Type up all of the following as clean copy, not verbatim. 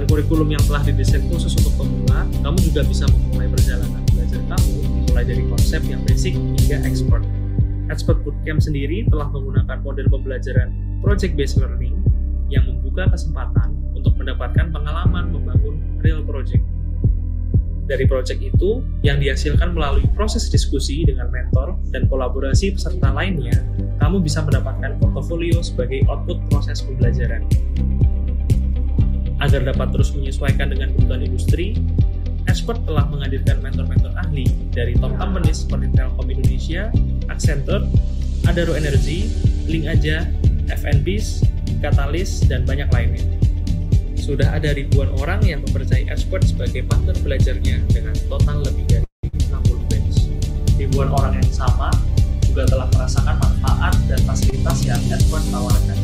Kurikulum yang telah didesain khusus untuk pemula, kamu juga bisa memulai perjalanan belajar kamu mulai dari konsep yang basic hingga expert. Expert Bootcamp sendiri telah menggunakan model pembelajaran project based learning yang membuka kesempatan untuk mendapatkan pengalaman membangun real project. Dari project itu yang dihasilkan melalui proses diskusi dengan mentor dan kolaborasi peserta lainnya, kamu bisa mendapatkan portofolio sebagai output proses pembelajaran. Agar dapat terus menyesuaikan dengan kebutuhan industri, Expert telah menghadirkan mentor-mentor ahli dari top companies seperti Telkom Indonesia, Accenture, Adaro Energy, Link Aja, FNBs, Catalyst, dan banyak lainnya. Sudah ada ribuan orang yang mempercayai Expert sebagai partner belajarnya dengan total lebih dari 60 batch. Ribuan orang yang sama juga telah merasakan manfaat dan fasilitas yang Expert tawarkan.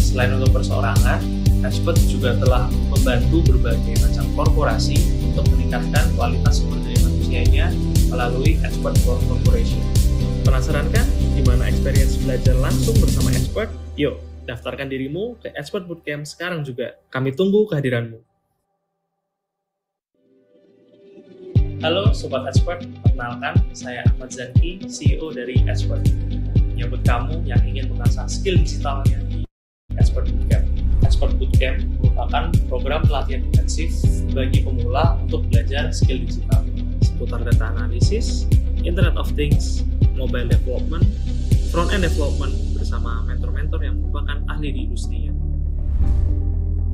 Selain untuk perseorangan, Expert juga telah membantu berbagai macam korporasi untuk meningkatkan kualitas sumber daya manusianya melalui Expert Corporation. Penasaran kan gimana experience belajar langsung bersama Expert? Yuk, daftarkan dirimu ke Expert Bootcamp sekarang juga. Kami tunggu kehadiranmu. Halo Sobat Expert, perkenalkan saya Ahmad Zanki, CEO dari Expert. Menyambut kamu yang ingin mengasah skill digitalnya di Expert Bootcamp. Expert Bootcamp merupakan program pelatihan intensif bagi pemula untuk belajar skill digital seputar data analisis, Internet of Things, mobile development, front-end development bersama mentor-mentor yang merupakan ahli di industrinya.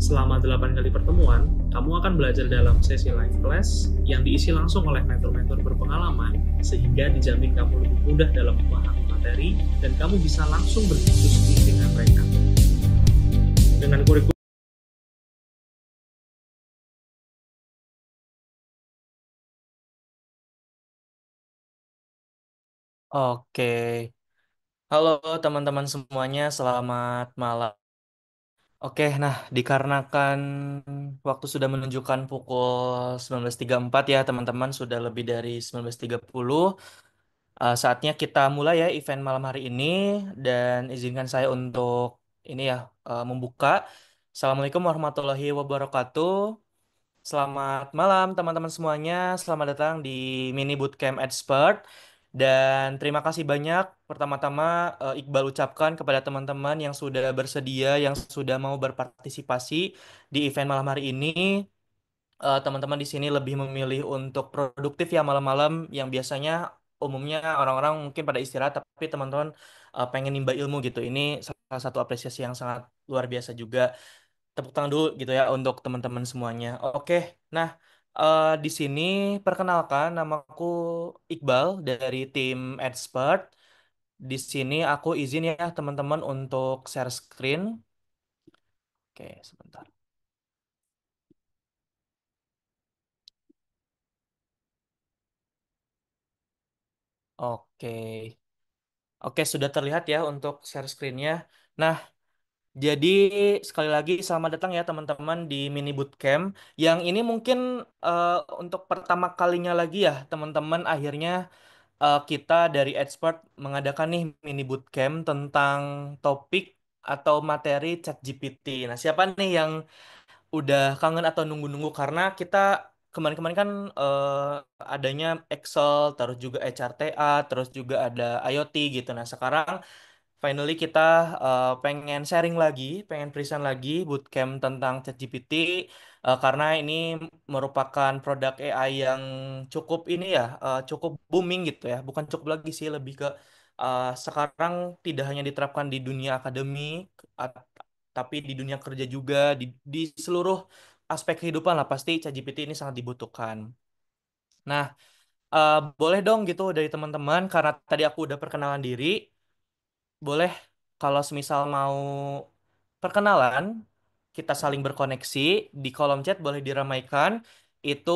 Selama 8 kali pertemuan, kamu akan belajar dalam sesi live class yang diisi langsung oleh mentor-mentor berpengalaman sehingga dijamin kamu lebih mudah dalam memahami materi dan kamu bisa langsung berdiskusi dengan mereka. Dengan kurikulum Oke, halo teman-teman semuanya, selamat malam. Oke, nah dikarenakan waktu sudah menunjukkan pukul 19.34 ya teman-teman, sudah lebih dari 19.30. Saatnya kita mulai ya event malam hari ini dan izinkan saya untuk ini ya membuka. Assalamualaikum warahmatullahi wabarakatuh. Selamat malam teman-teman semuanya. Selamat datang di Mini Bootcamp Expert. Dan terima kasih banyak pertama-tama Iqbal ucapkan kepada teman-teman yang sudah bersedia, yang sudah mau berpartisipasi di event malam hari ini. Teman-teman di sini lebih memilih untuk produktif ya malam-malam yang biasanya umumnya orang-orang mungkin pada istirahat, tapi teman-teman pengen nimba ilmu gitu. Ini salah satu apresiasi yang sangat luar biasa juga. Tepuk tangan dulu gitu ya untuk teman-teman semuanya. Oke, nah di sini perkenalkan namaku Iqbal dari tim Expert. Di sini aku izin ya teman-teman untuk share screen. Oke, sebentar. Oke, oke sudah terlihat ya untuk share screen-nya. Nah, jadi sekali lagi selamat datang ya teman-teman di Mini Bootcamp. Yang ini mungkin eh, untuk pertama kalinya lagi ya teman-teman akhirnya kita dari Expert mengadakan nih mini bootcamp tentang topik atau materi ChatGPT. Nah, siapa nih yang udah kangen atau nunggu-nunggu karena kita kemarin-kemarin kan adanya Excel, terus juga HRTA, terus juga ada IoT gitu. Nah, sekarang finally kita pengen sharing lagi, pengen present lagi bootcamp tentang ChatGPT karena ini merupakan produk AI yang cukup ini ya, cukup booming gitu ya. Bukan cukup lagi sih, lebih ke sekarang tidak hanya diterapkan di dunia akademik, at- tapi di dunia kerja juga, di seluruh aspek kehidupan lah pasti ChatGPT ini sangat dibutuhkan. Nah, boleh dong gitu dari teman-teman karena tadi aku udah perkenalan diri. Boleh kalau semisal mau perkenalan, kita saling berkoneksi di kolom chat boleh diramaikan. Itu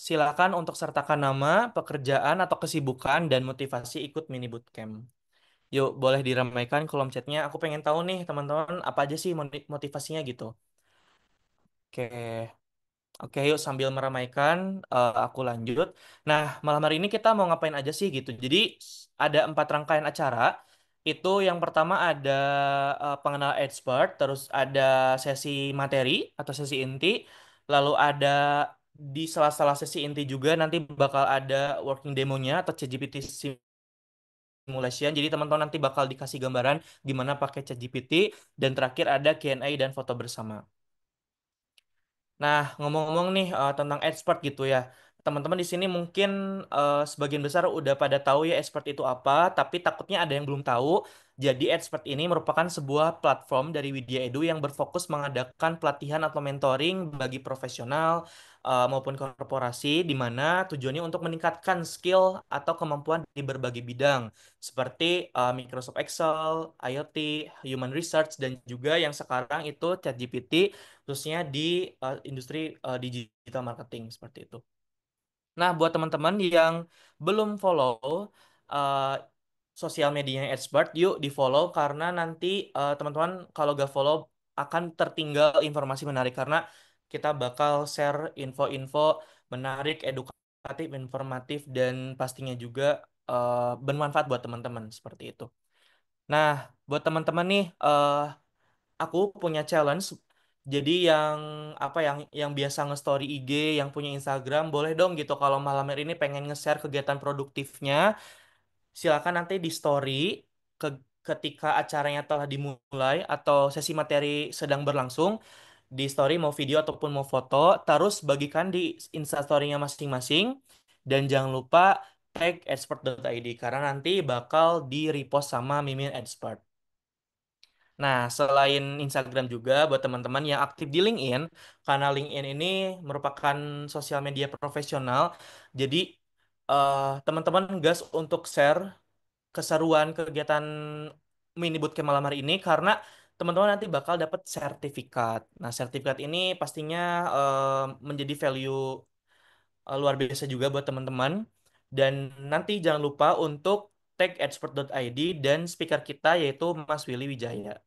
silakan untuk sertakan nama, pekerjaan atau kesibukan dan motivasi ikut mini bootcamp. Yuk, boleh diramaikan kolom chatnya. Aku pengen tahu nih teman-teman apa aja sih motivasinya gitu. Oke. Oke, yuk sambil meramaikan, aku lanjut. Nah, malam hari ini kita mau ngapain aja sih gitu. Jadi ada 4 rangkaian acara. Itu yang pertama ada pengenal expert, terus ada sesi materi atau sesi inti, lalu ada di sela-sela sesi inti juga nanti bakal ada working demonya atau ChatGPT simulation. Jadi teman-teman nanti bakal dikasih gambaran gimana pakai ChatGPT dan terakhir ada Q&A dan foto bersama. Nah, ngomong-ngomong nih tentang expert gitu ya. Teman-teman di sini mungkin sebagian besar udah pada tahu ya expert itu apa, tapi takutnya ada yang belum tahu. Jadi expert ini merupakan sebuah platform dari Widya Edu yang berfokus mengadakan pelatihan atau mentoring bagi profesional maupun korporasi di mana tujuannya untuk meningkatkan skill atau kemampuan di berbagai bidang seperti Microsoft Excel, IoT, Human Research dan juga yang sekarang itu ChatGPT khususnya di industri digital marketing seperti itu. Nah, buat teman-teman yang belum follow uh, sosial medianya Expert, yuk di follow karena nanti teman-teman kalau gak follow akan tertinggal informasi menarik karena kita bakal share info-info menarik, edukatif, informatif dan pastinya juga bermanfaat buat teman-teman seperti itu. Nah, buat teman-teman nih, aku punya challenge. Jadi yang apa yang biasa nge-story IG, yang punya Instagram, boleh dong gitu kalau malam hari ini pengen nge-share kegiatan produktifnya, silakan nanti di story ke, ketika acaranya telah dimulai atau sesi materi sedang berlangsung, di story mau video ataupun mau foto, terus bagikan di Instastory-nya masing-masing dan jangan lupa tag expert.id karena nanti bakal di-repost sama Mimin Expert. Nah, selain Instagram juga buat teman-teman yang aktif di LinkedIn, karena LinkedIn ini merupakan sosial media profesional, jadi teman-teman gas untuk share keseruan kegiatan mini bootcamp malam hari ini karena teman-teman nanti bakal dapat sertifikat. Nah, sertifikat ini pastinya menjadi value luar biasa juga buat teman-teman. Dan nanti jangan lupa untuk tag expert.id dan speaker kita yaitu Mas Willy Wijaya.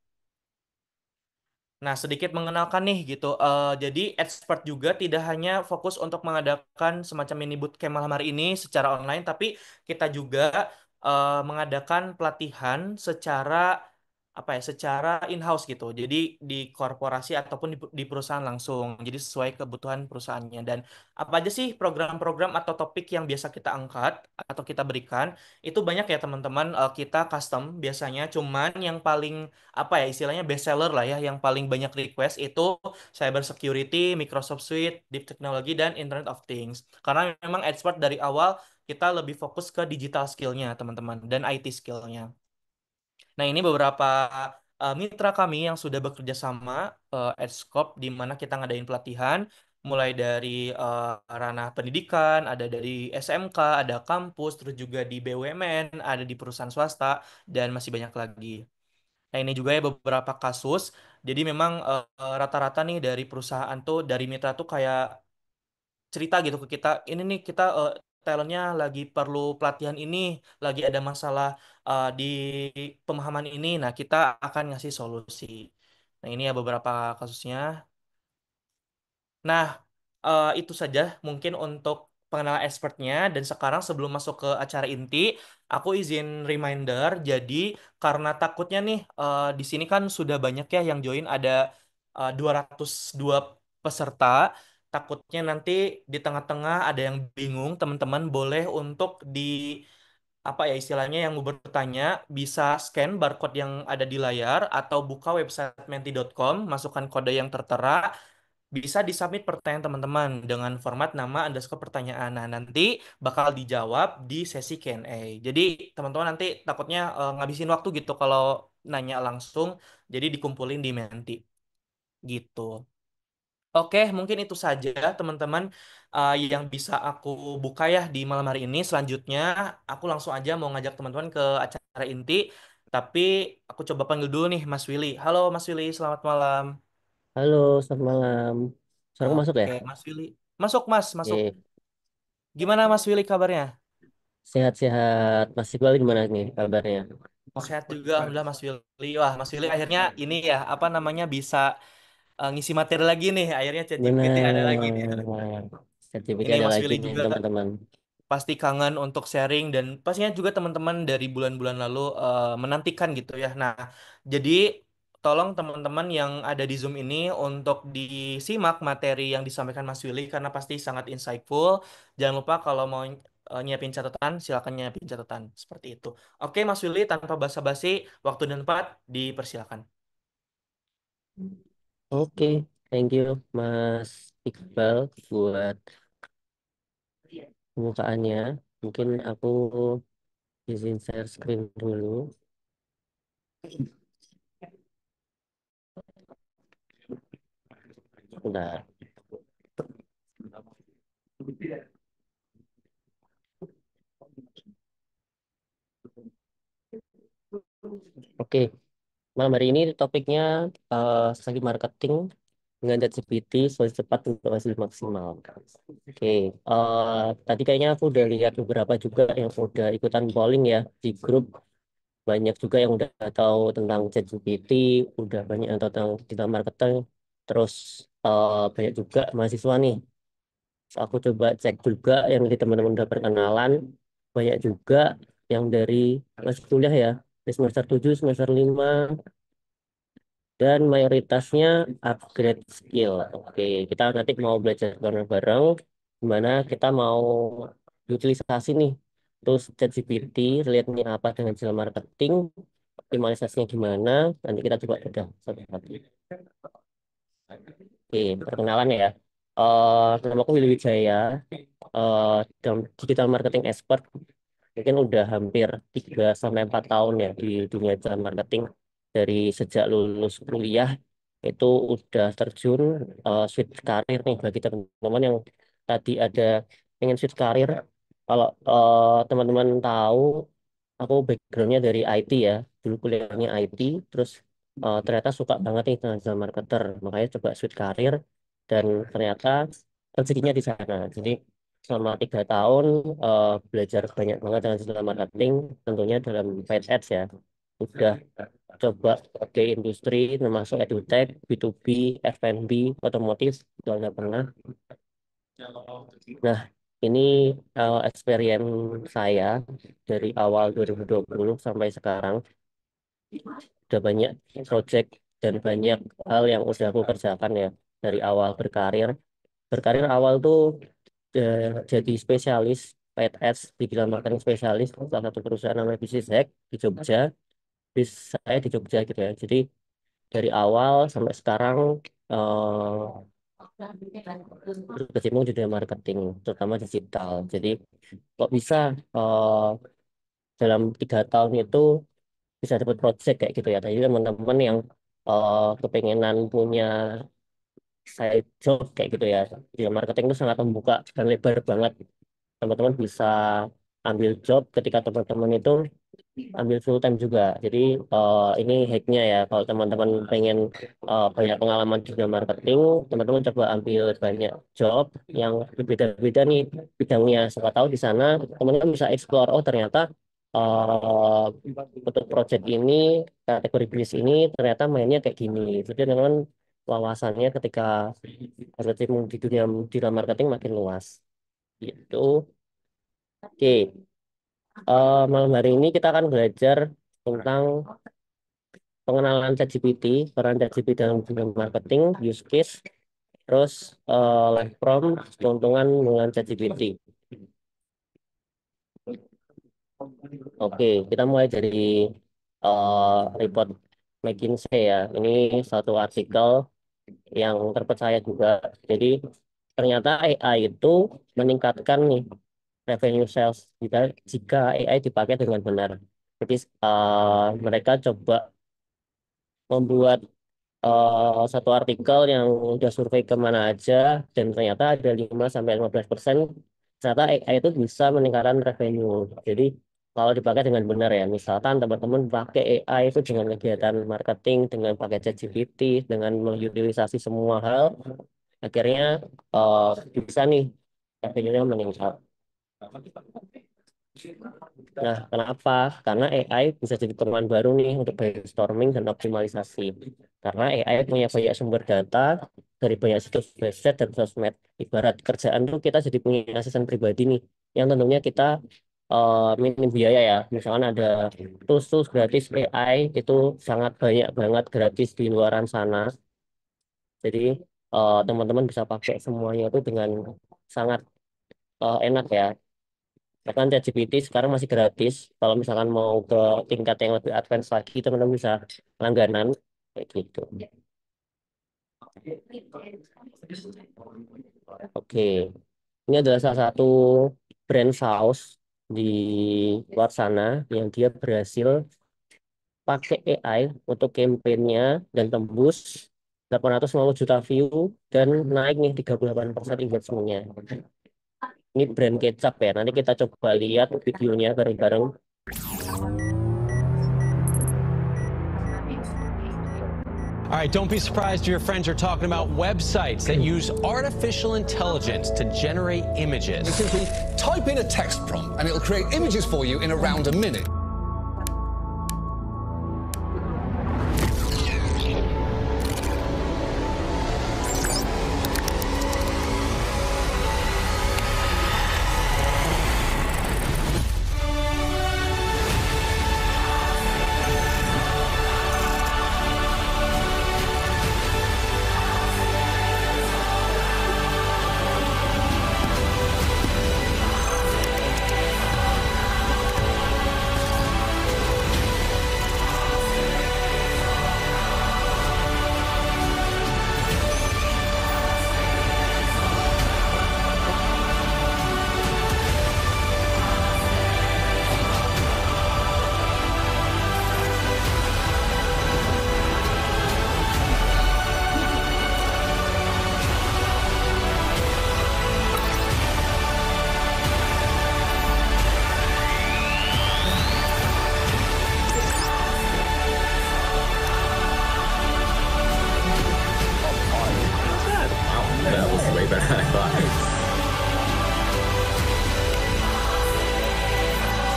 Nah, sedikit mengenalkan nih gitu. Jadi expert juga tidak hanya fokus untuk mengadakan semacam mini bootcamp malam hari ini secara online, tapi kita juga mengadakan pelatihan secara apa ya, secara in-house gitu. Jadi di korporasi ataupun di perusahaan langsung. Jadi sesuai kebutuhan perusahaannya. Dan apa aja sih program-program atau topik yang biasa kita angkat atau kita berikan? Itu banyak ya teman-teman. Kita custom biasanya. Cuman yang paling apa ya istilahnya best seller lah ya yang paling banyak request itu cyber security, Microsoft Suite, Deep Technology dan Internet of Things. Karena memang expert dari awal kita lebih fokus ke digital skillnya teman-teman dan IT skillnya. Nah ini beberapa mitra kami yang sudah bekerja sama Edscope di mana kita ngadain pelatihan mulai dari ranah pendidikan, ada dari SMK, ada kampus, terus juga di BUMN, ada di perusahaan swasta dan masih banyak lagi. Nah, ini juga ya beberapa kasus. Jadi memang rata-rata nih dari perusahaan tuh, dari mitra tuh kayak cerita gitu ke kita. Ini nih kita talentnya lagi perlu pelatihan ini, lagi ada masalah di pemahaman ini. Nah, kita akan ngasih solusi. Nah, ini ya beberapa kasusnya. Nah, itu saja mungkin untuk pengenalan expertnya. Dan sekarang sebelum masuk ke acara inti, aku izin reminder. Jadi karena takutnya nih di sini kan sudah banyak ya yang join ada 202 peserta. Takutnya nanti di tengah-tengah ada yang bingung, teman-teman boleh untuk di apa ya istilahnya yang mau bertanya bisa scan barcode yang ada di layar atau buka website menti.com, masukkan kode yang tertera bisa disubmit pertanyaan teman-teman dengan format nama underscore pertanyaan. Nah, nanti bakal dijawab di sesi Q&A. Jadi, teman-teman nanti takutnya ngabisin waktu gitu kalau nanya langsung, jadi dikumpulin di Menti gitu. Oke, mungkin itu saja teman-teman yang bisa aku buka ya di malam hari ini. Selanjutnya, aku langsung aja mau ngajak teman-teman ke acara inti. Tapi aku coba panggil dulu nih Mas Willy. Halo Mas Willy, selamat malam. Halo, selamat malam. Suaraku masuk ya? Oke, Mas Willy. Masuk, Mas, masuk. Oke, Gimana Mas Willy kabarnya? sehat-sehat. Mas Iqbal gimana nih kabarnya? Sehat juga, alhamdulillah Mas Willy. Wah, Mas Willy akhirnya ini ya, apa namanya bisa ngisi materi lagi nih. Akhirnya ChatGPT ada lagi nih. Benar. ChatGPT Ini ada Mas lagi Willy nih, juga, teman-teman. pasti kangen untuk sharing dan pastinya juga teman-teman dari bulan-bulan lalu menantikan gitu ya. Nah, jadi tolong teman-teman yang ada di Zoom ini untuk disimak materi yang disampaikan Mas Willy karena pasti sangat insightful. Jangan lupa kalau mau nyiapin catatan, silakan nyiapin catatan seperti itu. Oke, Mas Willy, tanpa basa-basi, waktu dan tempat dipersilakan. Oke, thank you Mas Iqbal buat pembukaannya. Mungkin aku izin share screen dulu. Bentar. Oke, malam hari ini topiknya strategi marketing dengan ChatGPT solusi cepat untuk hasil maksimal. Oke, tadi kayaknya aku udah lihat beberapa juga yang udah ikutan polling ya di grup. Banyak juga yang udah tahu tentang ChatGPT, udah banyak yang tahu tentang digital marketing. Terus banyak juga mahasiswa nih. Aku coba cek juga yang di teman-teman udah perkenalan. Banyak juga yang dari masih kuliah ya, di semester 7 semester 5 dan mayoritasnya upgrade skill. Oke, kita nanti mau belajar bareng-bareng gimana kita mau utilisasi nih terus ChatGPT, lihatnya apa dengan digital marketing, optimalisasinya gimana, nanti kita coba bedah satu-satu. Oke, perkenalan ya. Nama aku Willy Wijaya, dalam digital marketing expert. Mungkin udah hampir 3 sampai 4 tahun ya di dunia digital marketing. Dari sejak lulus kuliah itu udah terjun switch karir nih bagi teman-teman yang tadi ada pengen switch karir. Kalau teman-teman tahu, aku backgroundnya dari IT ya, dulu kuliahnya IT, terus ternyata suka banget nih dengan digital marketer, makanya coba switch karir dan ternyata rezekinya di sana. Jadi selama 3 tahun belajar banyak banget dengan digital marketing, tentunya dalam paid ads ya. Udah coba ke industri termasuk edutech, B2B, F&B, otomotif, itu nggak pernah. Nah, ini experience saya dari awal 2020 sampai sekarang. Udah banyak project dan banyak hal yang udah aku kerjakan ya dari awal berkarir. Berkarir awal tuh jadi spesialis paid ads, digital marketing spesialis salah satu perusahaan namanya Business Hack di Jogja. Saya di Jogja gitu ya. Jadi dari awal sampai sekarang berkecimpung di dunia marketing, terutama digital. Jadi kok bisa dalam 3 tahun itu bisa dapat project kayak gitu ya. Tadi teman-teman yang kepengenan punya side job kayak gitu ya. Di marketing itu sangat membuka dan lebar banget. Teman-teman bisa ambil job ketika teman-teman itu ambil full time juga. Jadi ini hacknya ya. Kalau teman-teman pengen banyak pengalaman di dunia marketing, teman-teman coba ambil banyak job yang berbeda-beda nih bidangnya. Siapa tahu di sana teman-teman bisa explore. Oh ternyata uh, untuk project ini kategori bisnis ini ternyata mainnya kayak gini. Jadi teman-teman wawasannya ketika berkecimpung di dunia digital marketing makin luas. Gitu. Oke. Malam hari ini kita akan belajar tentang pengenalan ChatGPT, peran ChatGPT dalam dunia marketing, use case, terus live prompt, keuntungan dengan ChatGPT. Oke, kita mulai dari report McKinsey ya. Ini satu artikel yang terpercaya juga. Jadi ternyata AI itu meningkatkan nih revenue sales jika jika AI dipakai dengan benar. Jadi mereka coba membuat satu artikel yang udah survei kemana aja dan ternyata ada 5 sampai 15% ternyata AI itu bisa meningkatkan revenue. Jadi kalau dipakai dengan benar ya, misalkan teman-teman pakai AI itu dengan kegiatan marketing, dengan pakai ChatGPT, dengan mengutilisasi semua hal, akhirnya eh, bisa nih revenue-nya meningkat. Nah, kenapa? Karena AI bisa jadi teman baru nih untuk brainstorming dan optimalisasi. Karena AI punya banyak sumber data dari banyak situs website dan sosmed. Ibarat kerjaan tuh kita jadi punya asisten pribadi nih. yang tentunya kita minim biaya ya. Misalkan ada tools gratis AI itu sangat banyak banget gratis di luaran sana. Jadi teman-teman bisa pakai semuanya itu dengan sangat enak ya. Bahkan ChatGPT sekarang masih gratis. Kalau misalkan mau ke tingkat yang lebih advance lagi, teman-teman bisa langganan kayak gitu. Oke, ini adalah salah satu brand saus di luar sana yang dia berhasil pakai AI untuk kampanyenya dan tembus 850 juta view dan naik nih 38% engagement-nya. Ini brand kecap ya. Nanti kita coba lihat videonya bareng-bareng. All right, don't be surprised if your friends are talking about websites that use artificial intelligence to generate images. You simply type in a text prompt and it'll create images for you in around a minute.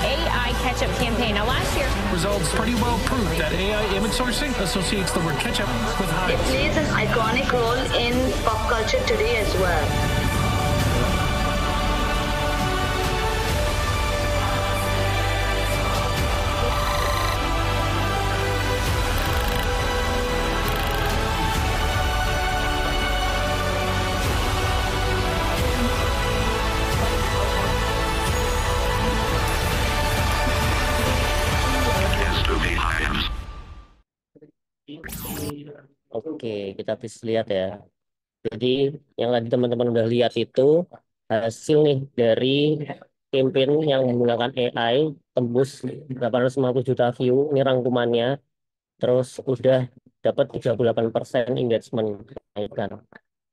AI ketchup campaign. Now, last year, Results pretty well prove that AI image sourcing associates the word ketchup with It Heinz. plays an iconic role in pop culture today as well. Oke, kita bisa lihat ya. Jadi yang tadi teman-teman udah lihat itu hasil nih dari campaign yang menggunakan AI tembus 850 juta view. Ini rangkumannya. Terus udah dapat 38% engagement kan.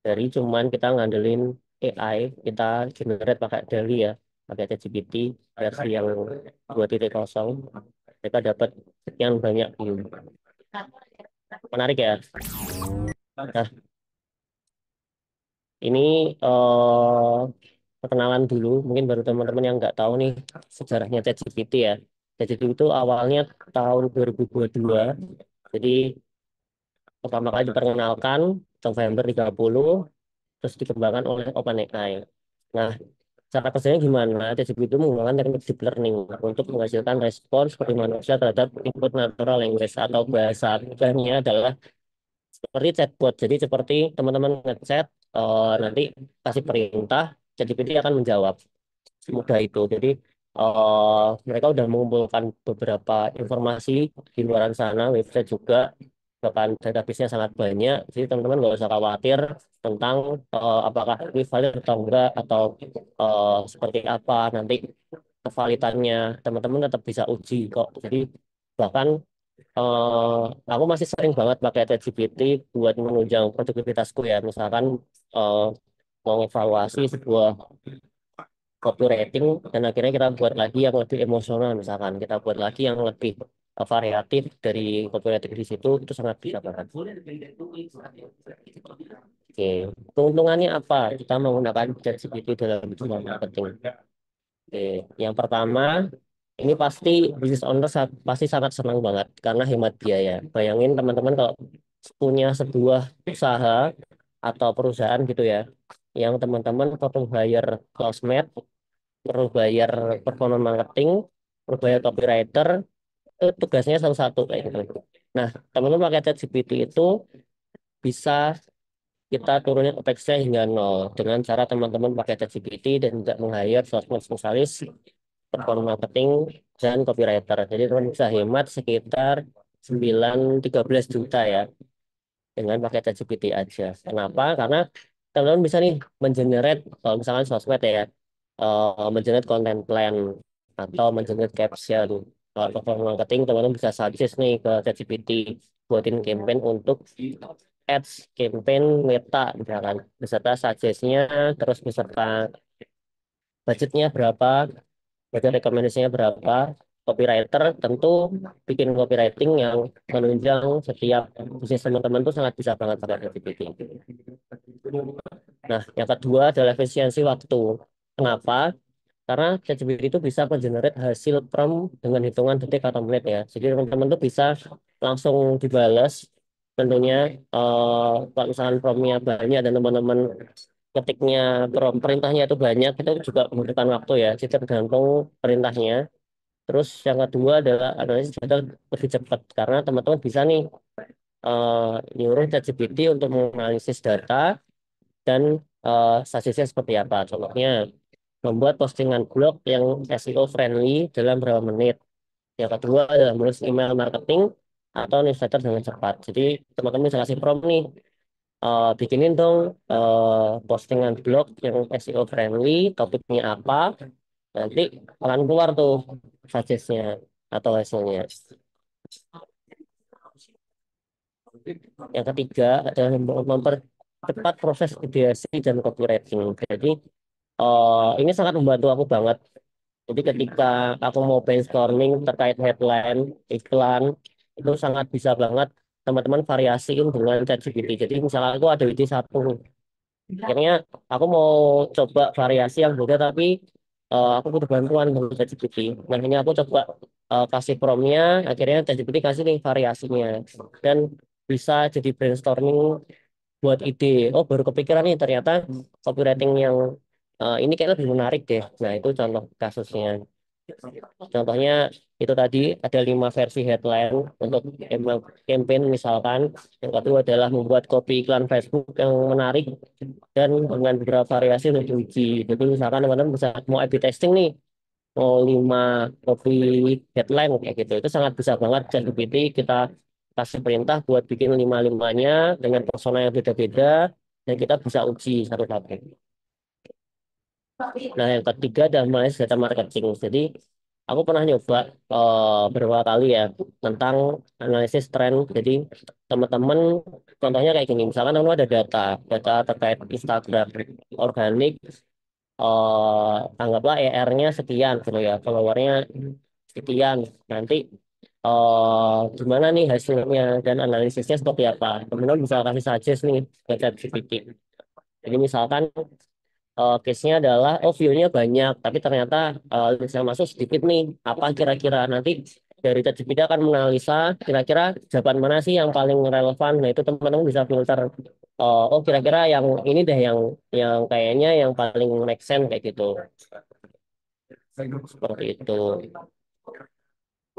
Dari cuman kita ngandelin AI, kita generate pakai DALL-E ya, pakai ChatGPT versi yang 2.0. Mereka dapat sekian banyak view. Menarik ya. Nah, ini perkenalan dulu, mungkin baru teman-teman yang nggak tahu nih sejarahnya ChatGPT ya. ChatGPT itu awalnya tahun 2022, jadi pertama kali diperkenalkan November 30, terus dikembangkan oleh OpenAI. Nah, cara kerjanya gimana? ChatGPT itu menggunakan teknik deep learning untuk menghasilkan respons seperti manusia terhadap input natural language atau bahasa mudahnya adalah seperti chatbot. Jadi seperti teman-teman ngechat, nanti kasih perintah, ChatGPT akan menjawab. Semudah itu. Jadi mereka udah mengumpulkan beberapa informasi di luar sana, website juga, bahkan database-nya sangat banyak. Jadi teman-teman nggak usah khawatir tentang apakah ini valid atau enggak, atau seperti apa nanti kevalitannya. Teman-teman tetap bisa uji kok. Jadi bahkan aku masih sering banget pakai ChatGPT buat menunjang produktivitasku ya. Misalkan eh, mau evaluasi sebuah copywriting dan akhirnya kita buat lagi yang lebih emosional, misalkan kita buat lagi yang lebih variatif dari copywriting di situ, itu sangat bisa banget. Oke, keuntungannya apa kita menggunakan ChatGPT dalam dunia marketing? Oke, yang pertama, ini pasti business owner pasti sangat senang banget karena hemat biaya. Bayangin teman-teman kalau punya sebuah usaha atau perusahaan gitu ya, yang teman-teman perlu hire sosmed perlu bayar performance marketing, perlu bayar copywriter, itu tugasnya satu-satu kayak gitu. Nah, teman-teman pakai ChatGPT itu bisa kita turunin OPEX-nya hingga nol dengan cara teman-teman pakai ChatGPT dan tidak meng-hire sosmed spesialis, performance marketing, dan copywriter. Jadi teman bisa hemat sekitar 13 juta ya dengan pakai ChatGPT aja. Kenapa? Karena teman-teman bisa nih mengenerate kalau misalkan sosmed ya, mengenerate content plan atau mengenerate caption. Kalau performance marketing teman-teman bisa suggest nih ke ChatGPT buatin campaign untuk ads campaign Meta misalkan beserta suggest-nya terus beserta budgetnya berapa, budget rekomendasinya berapa. Copywriter tentu bikin copywriting yang menunjang setiap bisnis teman-teman tuh sangat bisa banget pakai ChatGPT. Nah, yang kedua adalah efisiensi waktu. Kenapa? Karena ChatGPT itu bisa mengenerate hasil prompt dengan hitungan detik atau menit ya. Jadi teman-teman tuh bisa langsung dibalas. Tentunya kalau misalkan promptnya banyak dan teman-teman ketiknya perintahnya itu banyak, itu juga membutuhkan waktu ya. Jadi tergantung perintahnya. Terus yang kedua adalah analisis data lebih cepat karena teman-teman bisa nih nyuruh ChatGPT untuk menganalisis data dan suggest seperti apa. Contohnya membuat postingan blog yang SEO friendly dalam berapa menit. Yang kedua adalah menulis email marketing atau newsletter dengan cepat. Jadi teman-teman bisa kasih prompt nih, bikinin dong postingan blog yang SEO friendly, topiknya apa, nanti akan keluar tuh suggest-nya atau hasilnya. Yang ketiga adalah mempercepat proses ideasi dan copywriting. Jadi ini sangat membantu aku banget. Jadi ketika aku mau brainstorming terkait headline, iklan, itu sangat bisa banget teman-teman variasiin dengan ChatGPT. Jadi misalnya aku ada ide satu, akhirnya aku mau coba variasi yang beda tapi aku butuh bantuan dari ChatGPT. Nah ini aku coba kasih prompt-nya, akhirnya ChatGPT kasih nih variasinya dan bisa jadi brainstorming buat ide. Oh baru kepikiran nih ternyata copywriting yang ini kayak lebih menarik deh. Nah itu contoh kasusnya. Contohnya itu tadi ada 5 versi headline untuk campaign misalkan. Yang kedua adalah membuat copy iklan Facebook yang menarik dan dengan beberapa variasi untuk diuji. Jadi misalkan teman-teman bisa mau A/B testing nih, mau 5 copy headline kayak gitu. Itu sangat bisa banget ChatGPT kita kasih perintah buat bikin 5-5-nya dengan persona yang beda-beda dan kita bisa uji satu-satu. Nah, yang ketiga adalah analisis data marketing. Jadi, aku pernah nyoba beberapa kali ya tentang analisis tren. Jadi, teman-teman, contohnya kayak gini. Misalkan teman ada data terkait Instagram organik, anggaplah ER-nya sekian, gitu ya, followernya sekian. Nanti, gimana nih hasilnya dan analisisnya seperti apa? Teman-teman bisa kasih suggest nih ke ChatGPT. Jadi, misalkan case-nya adalah oh view-nya banyak tapi ternyata list yang masuk sedikit nih apa kira-kira nanti dari ChatGPT akan menganalisa kira-kira jawaban mana sih yang paling relevan. Nah itu teman-teman bisa filter oh kira-kira yang ini deh yang kayaknya yang paling make sense kayak gitu seperti itu.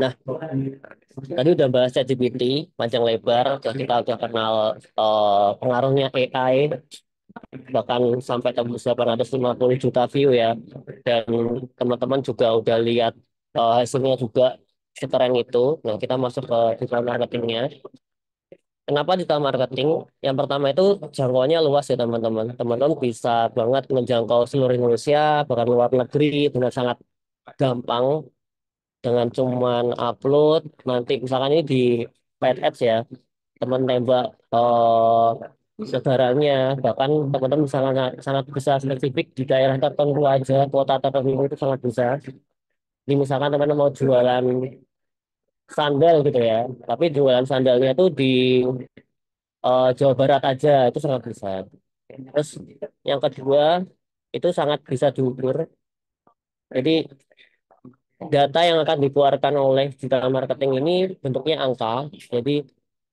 Nah tadi udah bahas ChatGPT panjang lebar kita udah kenal pengaruhnya AI bahkan sampai tembus 850 juta view ya. Dan teman-teman juga udah lihat hasilnya juga sekeren itu. Nah, kita masuk ke digital marketingnya. Kenapa digital marketing? Yang pertama itu jangkauannya luas ya teman-teman. Teman-teman bisa banget menjangkau seluruh Indonesia, bahkan luar negeri dengan sangat gampang dengan cuman upload. Nanti misalkan ini di paid ads ya, teman tembak saudaranya, bahkan teman-teman sangat sangat bisa spesifik di daerah tertentu aja, kota tertentu itu sangat bisa. Jadi misalkan teman-teman mau jualan sandal gitu ya, tapi jualan sandalnya itu di Jawa Barat aja, itu sangat bisa. Terus yang kedua itu sangat bisa diukur. Jadi data yang akan dikeluarkan oleh digital marketing ini bentuknya angka. Jadi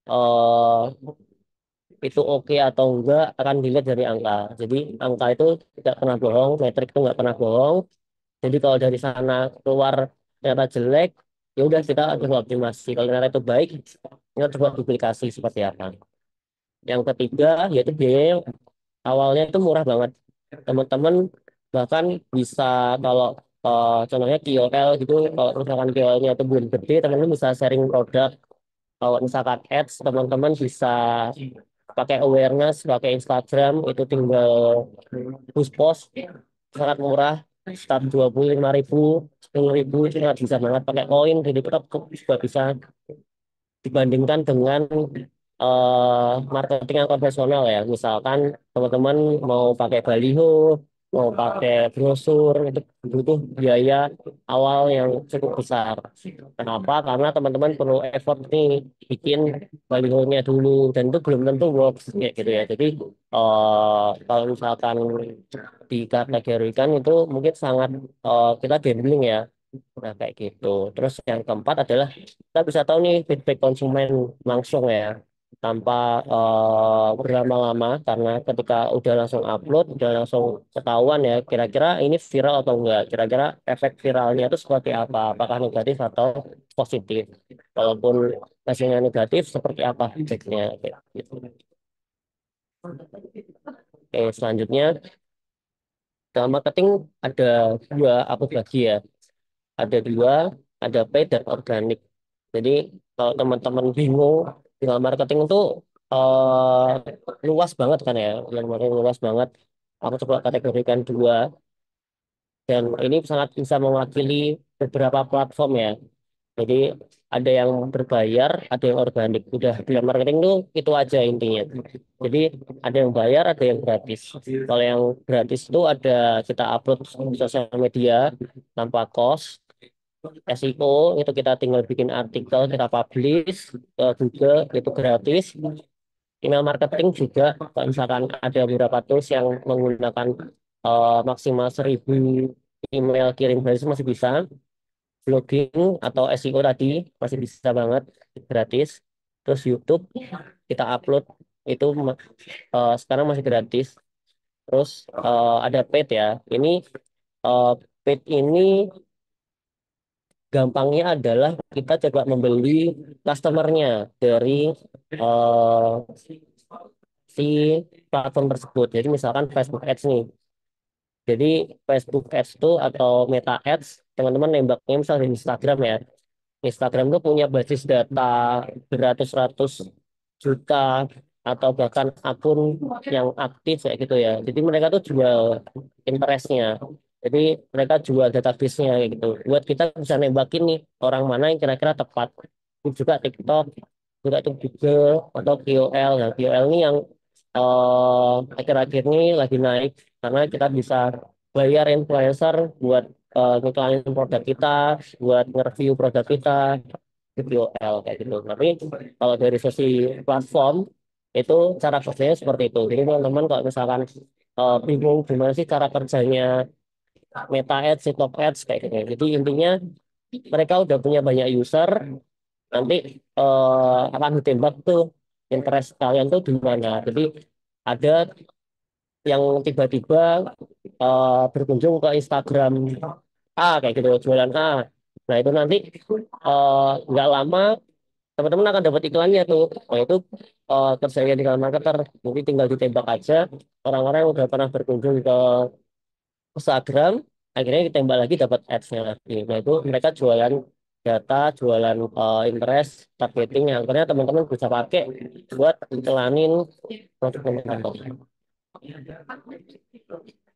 eh, itu oke atau enggak akan dilihat dari angka. Jadi angka itu tidak pernah bohong, metrik itu nggak pernah bohong. Jadi kalau dari sana keluar ternyata jelek, ya udah kita coba optimasi. Kalau ternyata itu baik, kita coba duplikasi seperti apa. Yang ketiga yaitu biaya yang awalnya itu murah banget. Teman-teman bahkan bisa kalau contohnya KOL gitu, kalau misalkan KOL-nya itu belum gede, teman-teman bisa sharing produk. Kalau misalkan ads, teman-teman bisa pakai awareness, pakai Instagram, itu tinggal push post, sangat murah, start 25.000, 10.000, itu sangat bisa banget pakai koin, jadi kita juga bisa dibandingkan dengan marketing yang konvensional ya. Misalkan teman-teman mau pakai baliho, mau pakai brosur, itu butuh biaya awal yang cukup besar. Kenapa? Karena teman-teman perlu effort nih bikin balihonya dulu dan itu belum tentu works kayak gitu ya. Jadi kalau misalkan dikategorikan itu mungkin sangat kita gambling ya. Nah, kayak gitu. Terus yang keempat adalah kita bisa tahu nih feedback konsumen langsung ya, tanpa berlama-lama, karena ketika udah langsung upload, udah langsung ketahuan ya, kira-kira ini viral atau enggak, kira-kira efek viralnya itu seperti apa, apakah negatif atau positif. Walaupun hasilnya negatif, seperti apa feedbacknya, kayak gitu. Oke, selanjutnya dalam marketing ada dua approach lagi ya. Ada dua, ada paid dan organik. Jadi kalau teman-teman bingung dengan marketing itu luas banget kan ya, yang marketing luas banget. Aku coba kategorikan dua, dan ini sangat bisa mewakili beberapa platform ya. Jadi ada yang berbayar, ada yang organik. Udah bilang marketing itu aja intinya. Jadi ada yang bayar, ada yang gratis. Kalau yang gratis itu ada kita upload di sosial media tanpa cost. SEO itu kita tinggal bikin artikel, kita publish ke Google, itu gratis. Email marketing juga, kalau misalkan ada beberapa tools yang menggunakan maksimal 1.000 email kirim gratis masih bisa. Blogging atau SEO tadi masih bisa banget gratis. Terus YouTube kita upload itu sekarang masih gratis. Terus ada paid ya. Ini uh, paid ini gampangnya adalah kita coba membeli customernya dari eh, si platform tersebut. Jadi misalkan Facebook Ads nih. Jadi Facebook Ads itu atau Meta Ads, teman-teman nembaknya misalnya di Instagram ya. Instagram tuh punya basis data beratus-ratus juta atau bahkan akun yang aktif kayak gitu ya. Jadi mereka tuh jual interestnya. Jadi mereka jual database-nya kayak gitu. Buat kita bisa nembakin nih orang mana yang kira-kira tepat. Itu juga TikTok, juga itu Google atau KOL. Nah, KOL ini yang akhir-akhir ini lagi naik karena kita bisa bayar influencer buat ngiklanin produk kita, buat nge-review produk kita, POL kayak gitu. Tapi kalau dari sisi platform itu cara kerjanya seperti itu. Jadi teman-teman kalau misalkan bingung gimana sih cara kerjanya Meta Ads, TikTok Ads kayak gitu. Jadi intinya mereka udah punya banyak user, nanti akan ditembak tuh interest kalian tuh di mana. Jadi ada yang tiba-tiba berkunjung ke Instagram A kayak gitu, jualan A. Nah itu nanti nggak lama teman-teman akan dapat iklannya tuh. Nah itu kerjanya di dalam marketer. Jadi tinggal ditembak aja orang-orang yang udah pernah berkunjung ke Instagram, akhirnya ditembak lagi dapat ads-nya lagi. Nah itu mereka jualan data, jualan interest, targeting yang akhirnya teman-teman bisa pakai buat iklanin produk teman-teman.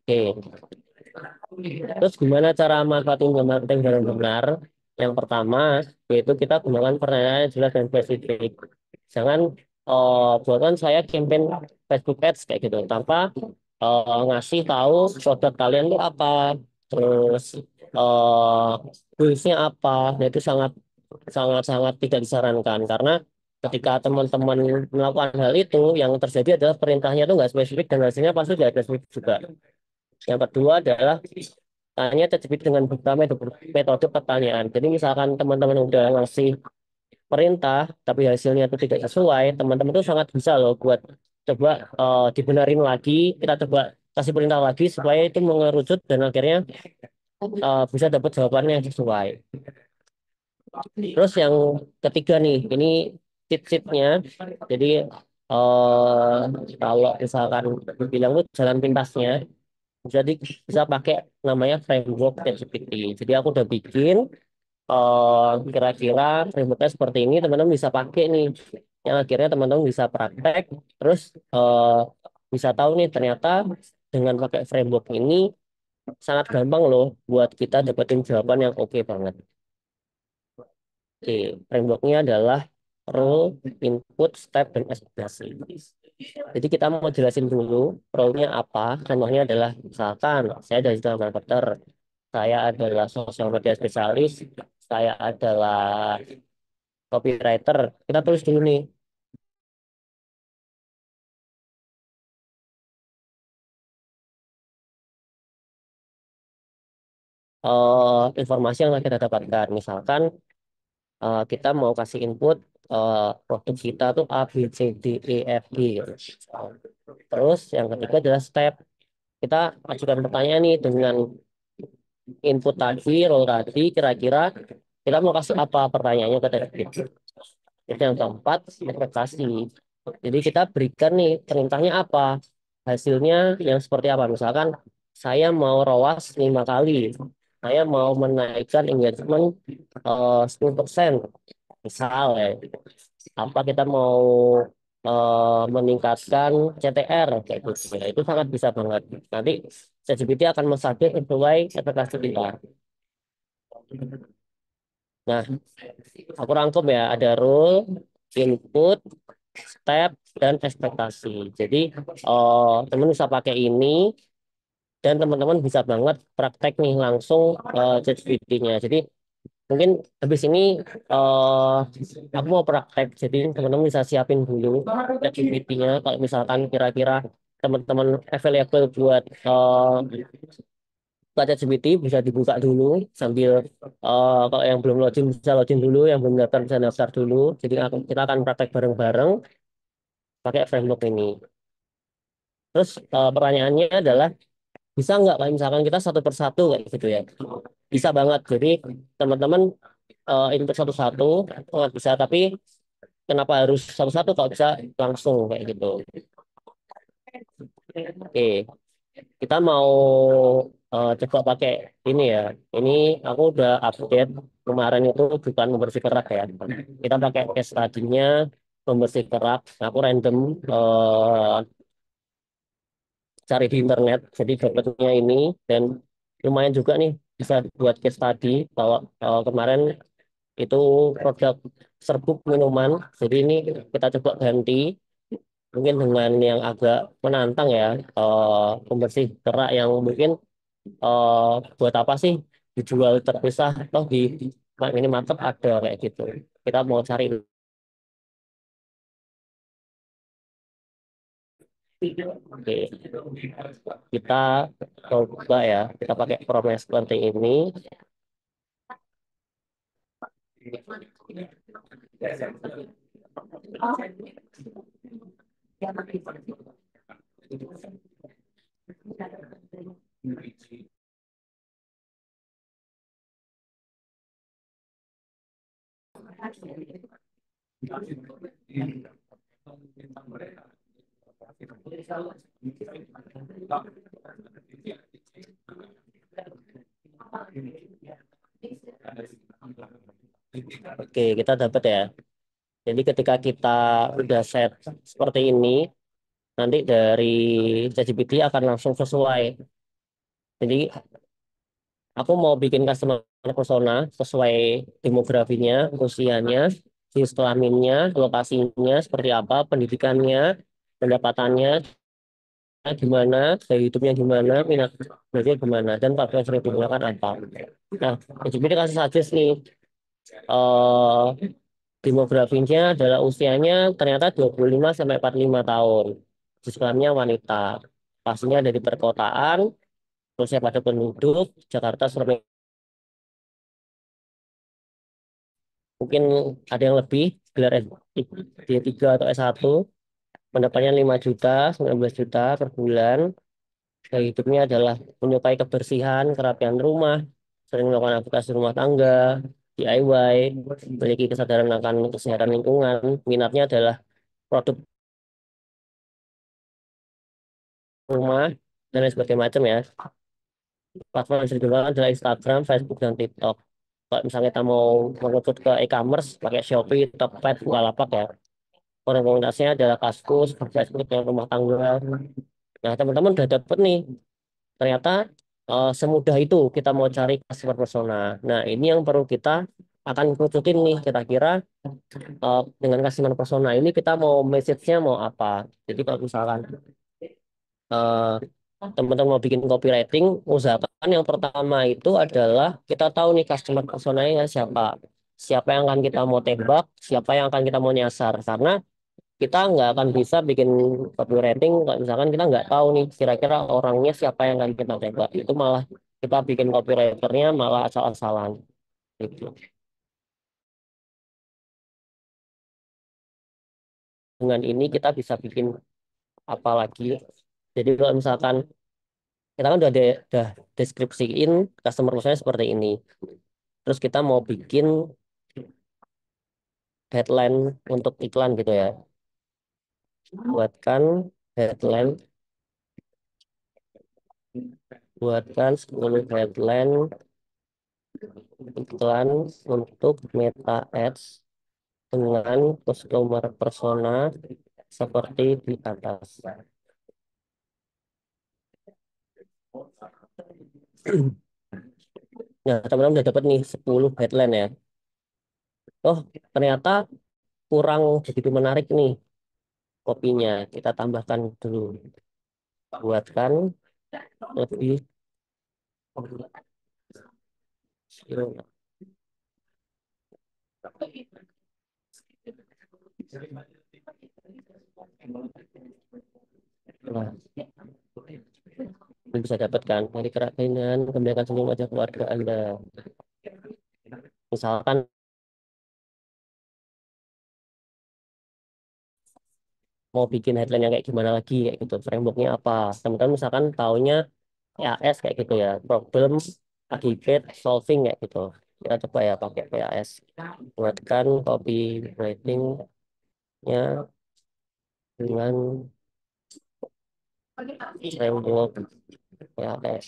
Oke. Terus gimana cara manfaatin marketing dengan benar? Yang pertama, yaitu kita gunakan pertanyaan yang jelas dan spesifik. Jangan buatkan saya campaign Facebook Ads kayak gitu tanpa ngasih tahu produk kalian itu apa, terus goalsnya apa. Nah, itu sangat sangat sangat tidak disarankan karena ketika teman-teman melakukan hal itu, yang terjadi adalah perintahnya itu nggak spesifik dan hasilnya pasti tidak spesifik juga. Yang kedua adalah tanya ChatGPT dengan beberapa metode pertanyaan. Jadi misalkan teman-teman udah ngasih perintah tapi hasilnya itu tidak sesuai, teman-teman itu sangat bisa loh buat coba dibenarin lagi, kita coba kasih perintah lagi supaya itu mengerucut dan akhirnya bisa dapat jawabannya yang sesuai. Terus yang ketiga nih, ini cheat-sheetnya. Jadi eh kalau misalkan bilang tuh jalan pintasnya, jadi bisa pakai namanya framework ChatGPT. Jadi aku udah bikin kira-kira frameworknya seperti ini, teman-teman bisa pakai nih. Yang akhirnya teman-teman bisa praktek, terus bisa tahu nih ternyata dengan pakai framework ini sangat gampang loh buat kita dapetin jawaban yang oke banget. Oke, frameworknya adalah role, input, step, dan ekspektasi. Jadi kita mau jelasin dulu role-nya apa. Contohnya adalah misalkan saya dari digital marketer, saya adalah sosial media spesialis, saya adalah copywriter. Kita tulis dulu nih informasi yang kita dapatkan. Misalkan kita mau kasih input produk kita tuh A, B, C, D, E, F, G. Terus yang ketiga adalah step. Kita ajukan pertanyaan nih dengan input tadi, role tadi, kira-kira kita mau kasih apa pertanyaannya ke tadi. Itu yang keempat, ekspektasi. Jadi kita berikan nih perintahnya apa, hasilnya yang seperti apa. Misalkan saya mau ROAS 5 kali, saya mau menaikkan engagement 10%. Misal ya, apa kita mau meningkatkan CTR kayak gitu. Ya, itu sangat bisa banget. Nanti ChatGPT akan mensuggest sesuai ekspektasi kita. Nah, aku rangkum ya, ada rule, input, step, dan ekspektasi. Jadi, teman bisa pakai ini, dan teman-teman bisa banget praktek nih langsung ChatGPT-nya. Jadi, mungkin habis ini eh aku mau praktek, jadi teman-teman bisa siapin dulu ChatGPT-nya. Kalau misalkan kira-kira teman-teman available buat buka ChatGPT, bisa dibuka dulu sambil kalau yang belum login bisa login dulu, yang belum daftar bisa daftar dulu. Jadi kita akan praktek bareng-bareng pakai framework ini. Terus pertanyaannya adalah bisa nggak kalau misalkan kita satu persatu kayak gitu ya? Bisa banget. Jadi teman-teman input satu-satu nggak bisa, tapi kenapa harus satu-satu kalau bisa langsung kayak gitu. Oke, kita mau coba pakai ini ya. Ini aku udah update kemarin itu bukan membersih kerak ya. Kita pakai case tadinya pembersih kerak. Aku random cari di internet. Jadi dapetnya ini dan lumayan juga nih bisa buat case tadi. Kalau kemarin itu produk serbuk minuman. Jadi ini kita coba ganti mungkin dengan yang agak menantang ya, pembersih kerak yang mungkin eh, buat apa sih dijual terpisah toh di minimarket ada kayak gitu. Kita mau cari. Oke, kita coba ya, kita pakai prompt seperti ini. Oke, kita dapat ya. Jadi ketika kita udah set seperti ini, nanti dari ChatGPT akan langsung sesuai. Jadi aku mau bikin customer persona sesuai demografinya, usianya, jenis kelaminnya, lokasinya, seperti apa, pendidikannya, pendapatannya, gimana, gaya hidupnya gimana, minat belajar gimana, dan preferensi digunakan apa. Nah, ChatGPT kasih suggest nih, eh demografinya adalah usianya ternyata 25 sampai 45 tahun. Jenis kelaminnya wanita. Pastinya dari perkotaan, usia pada penduduk, Jakarta, Surabaya. Mungkin ada yang lebih, gelar D3 atau S1, pendapatnya 5 juta, 19 juta per bulan. Gaya hidupnya adalah menyukai kebersihan, kerapian rumah, sering melakukan aktivitas rumah tangga, DIY, memiliki kesadaran akan kesehatan lingkungan, minatnya adalah produk rumah, dan lain sebagainya macam ya. Platform yang bisa digunakan adalah Instagram, Facebook, dan TikTok. Kalau misalnya kita mau mengerucut ke e-commerce, pakai Shopee, Tokped, Bukalapak ya. Komunitasnya adalah Kaskus, Facebook, dan rumah tangga. Nah, teman-teman udah dapet nih. Ternyata semudah itu kita mau cari customer persona. Nah, ini yang perlu kita akan kerucutin nih. Kira-kira dengan customer persona ini kita mau message-nya mau apa. Jadi kalau misalkan eh, teman-teman mau bikin copywriting, usahakan yang pertama itu adalah kita tahu nih customer personanya siapa. Siapa yang akan kita mau tembak, siapa yang akan kita mau nyasar. Karena kita nggak akan bisa bikin copywriting kalau misalkan kita nggak tahu nih kira-kira orangnya siapa yang akan kita tembak. Itu malah kita bikin copywriternya malah asal-asalan. Gitu. Dengan ini kita bisa bikin apa lagi. Jadi kalau misalkan kita kan udah deskripsiin customer personanya seperti ini. Terus kita mau bikin headline untuk iklan gitu ya. Buatkan headline, buatkan 10 headline iklan untuk Meta Ads dengan customer persona seperti di atas. Nah, teman-teman udah dapat nih 10 headline ya. Oh, ternyata kurang begitu menarik nih kopinya. Kita tambahkan dulu. Buatkan lebih. Nah, ini bisa dapatkan dari kerajinan, kebaikan senyum wajah keluarga Anda. Misalkan mau bikin headline yang kayak gimana lagi kayak gitu, frameworknya apa. Teman-teman misalkan taunya PAS kayak gitu ya, problem, akibat, solving kayak gitu. Kita coba ya pakai PAS. Buatkan copywritingnya dengan framework PAS.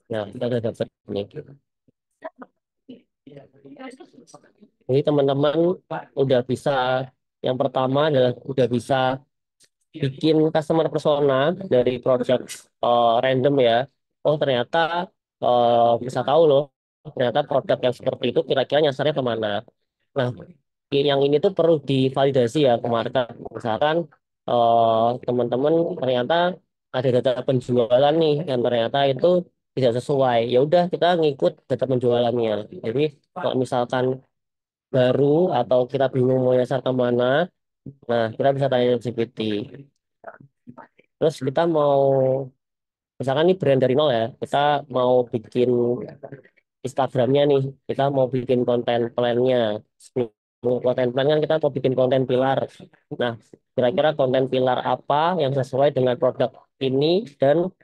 Nah, kita udah dapat nih. Jadi teman-teman udah bisa, yang pertama adalah udah bisa bikin customer persona dari project random ya. Oh ternyata bisa tahu loh, ternyata produk yang seperti itu kira-kira nyasarnya kemana. Nah, yang ini tuh perlu divalidasi ya ke market. Misalkan teman-teman ternyata ada data penjualan nih yang ternyata itu tidak sesuai. Ya udah kita ngikut data penjualannya. Jadi kalau misalkan baru atau kita bingung mau nyasar kemana, nah kita bisa tanya GPT. Terus kita mau, misalkan ini brand dari nol ya, kita mau bikin Instagramnya nih, kita mau bikin konten plannya. Konten plan kan kita mau bikin konten pilar. Nah, kira-kira konten pilar apa yang sesuai dengan produk ini dan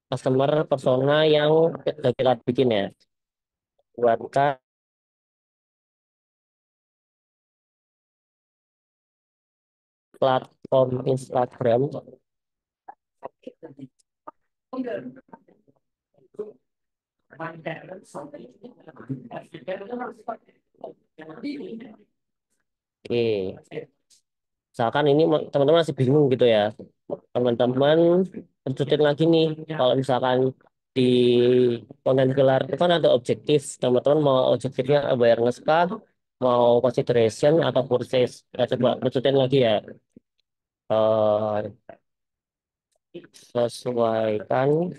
customer persona yang kita bikin ya. Buatkan platform Instagram. Oke, misalkan ini teman-teman masih bingung gitu ya. Teman-teman lanjutin lagi nih. Kalau misalkan di konten pilar itu kan ada objektif. Teman-teman mau objektifnya awareness kah? Mau consideration atau purchase? Ya, coba lanjutin lagi ya. Eh, Sesuaikan